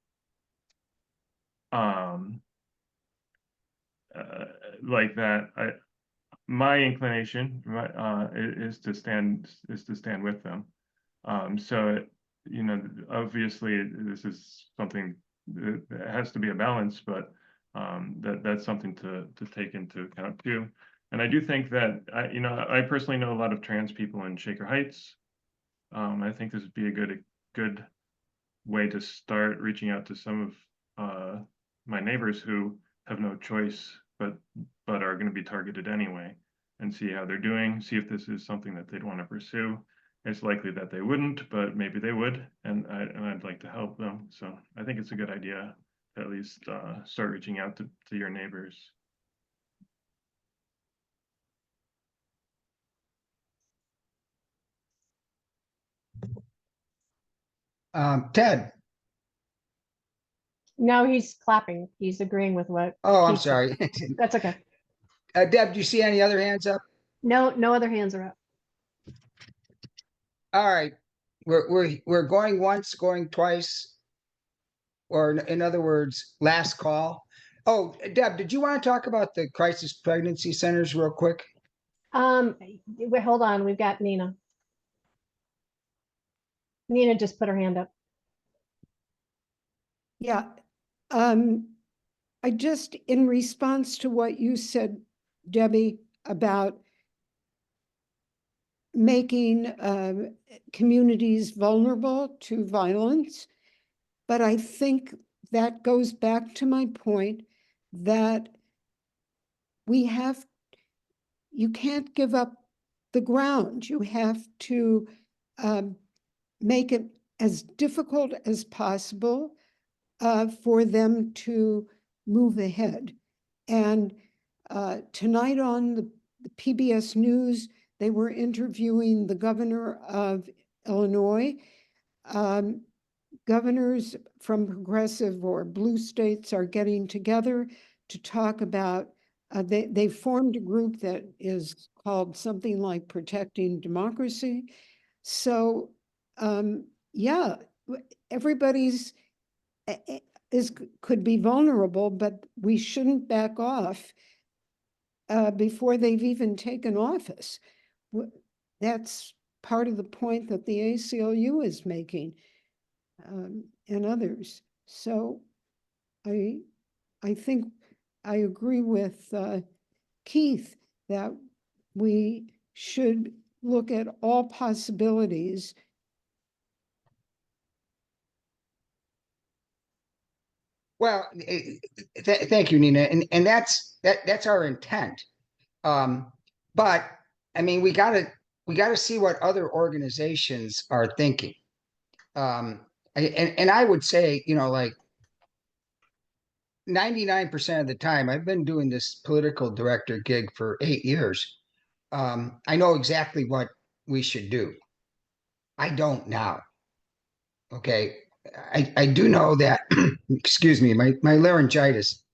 like that, my inclination is to stand with them. So you know, obviously this is something that has to be a balance, but that's something to take into account too. And I do think that I personally know a lot of trans people in Shaker Heights. I think this would be a good way to start reaching out to some of my neighbors who have no choice but are going to be targeted anyway, and see how they're doing, see if this is something that they'd want to pursue. It's likely that they wouldn't, but maybe they would, and I'd like to help them. So I think it's a good idea to at least start reaching out to your neighbors. Ted. No, he's clapping. He's agreeing with what. Oh, I'm Keith said. sorry. That's okay. Deb, do you see any other hands up? No, no other hands are up. All right, we're going once, going twice, or in other words, last call. Oh, Deb, did you want to talk about the crisis pregnancy centers real quick? Wait, hold on. We've got Nina. Nina just put her hand up. Yeah. I just, in response to what you said, Debbie, about making communities vulnerable to violence, but I think that goes back to my point that you can't give up the ground. You have to make it as difficult as possible for them to move ahead. And tonight on the PBS News, they were interviewing the governor of Illinois. Governors from progressive or blue states are getting together to talk about, they formed a group that is called something like Protecting Democracy. So yeah, everybody's could be vulnerable, but we shouldn't back off before they've even taken office. That's part of the point that the ACLU is making, and others. So I think I agree with Keith that we should look at all possibilities. Well, thank you, Nina, and that's our intent. But I mean, we gotta see what other organizations are thinking. And I would say, you know, like 99% of the time, I've been doing this political director gig for 8 years. I know exactly what we should do. I don't now. Okay. I do know that, excuse me, my laryngitis.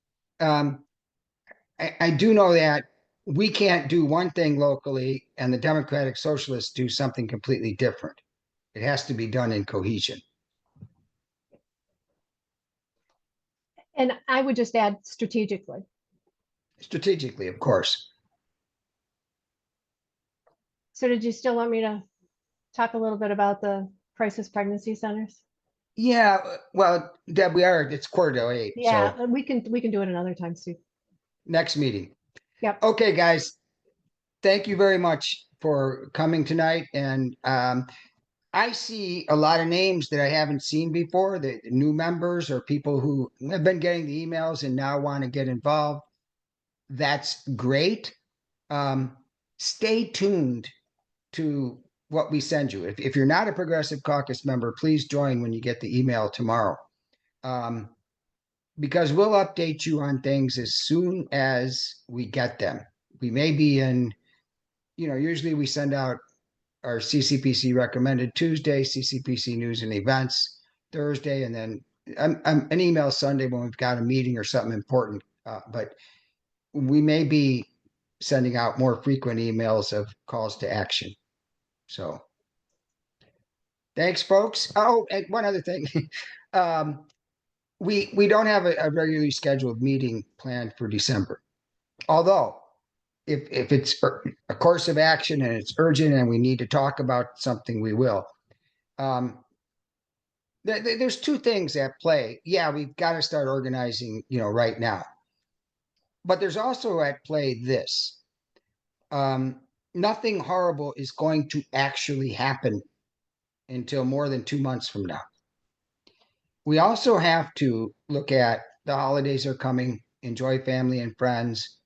I do know that we can't do one thing locally and the Democratic Socialists do something completely different. It has to be done in cohesion. And I would just add strategically. Strategically, of course. So did you still want me to talk a little bit about the crisis pregnancy centers? Yeah, well, Deb, it's 7:45, Yeah, so we can do it another time, Steve. next meeting. Yep. Okay, guys, thank you very much for coming tonight. And I see a lot of names that I haven't seen before, the new members or people who have been getting the emails and now want to get involved. That's great. Stay tuned to what we send you. If you're not a Progressive Caucus member, please join when you get the email tomorrow. Because we'll update you on things as soon as we get them. We may be in, usually we send out our CCPC recommended Tuesday, CCPC news and events Thursday, and then an email Sunday when we've got a meeting or something important. But we may be sending out more frequent emails of calls to action. So thanks, folks. Oh, and one other thing. We don't have a regularly scheduled meeting planned for December. Although if it's a course of action and it's urgent and we need to talk about something, we will. There's two things at play. Yeah, we've got to start organizing, right now. But there's also at play this. Nothing horrible is going to actually happen until more than 2 months from now. We also have to look at the holidays are coming, enjoy family and friends,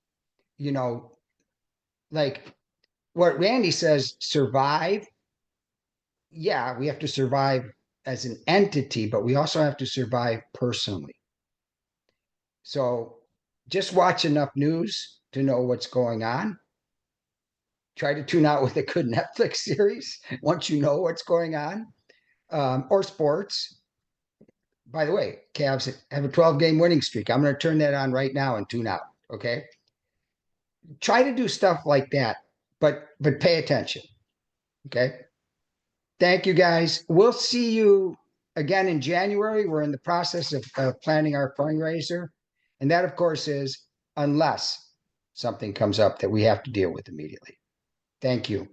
like what Randy says, survive. Yeah, we have to survive as an entity, but we also have to survive personally. So just watch enough news to know what's going on. Try to tune out with a good Netflix series once you know what's going on, or sports. By the way, Cavs have a 12-game winning streak. I'm going to turn that on right now and tune out. Okay. Try to do stuff like that, but pay attention. Okay. Thank you, guys. We'll see you again in January. We're in the process of planning our fundraiser. And that, of course, is unless something comes up that we have to deal with immediately. Thank you.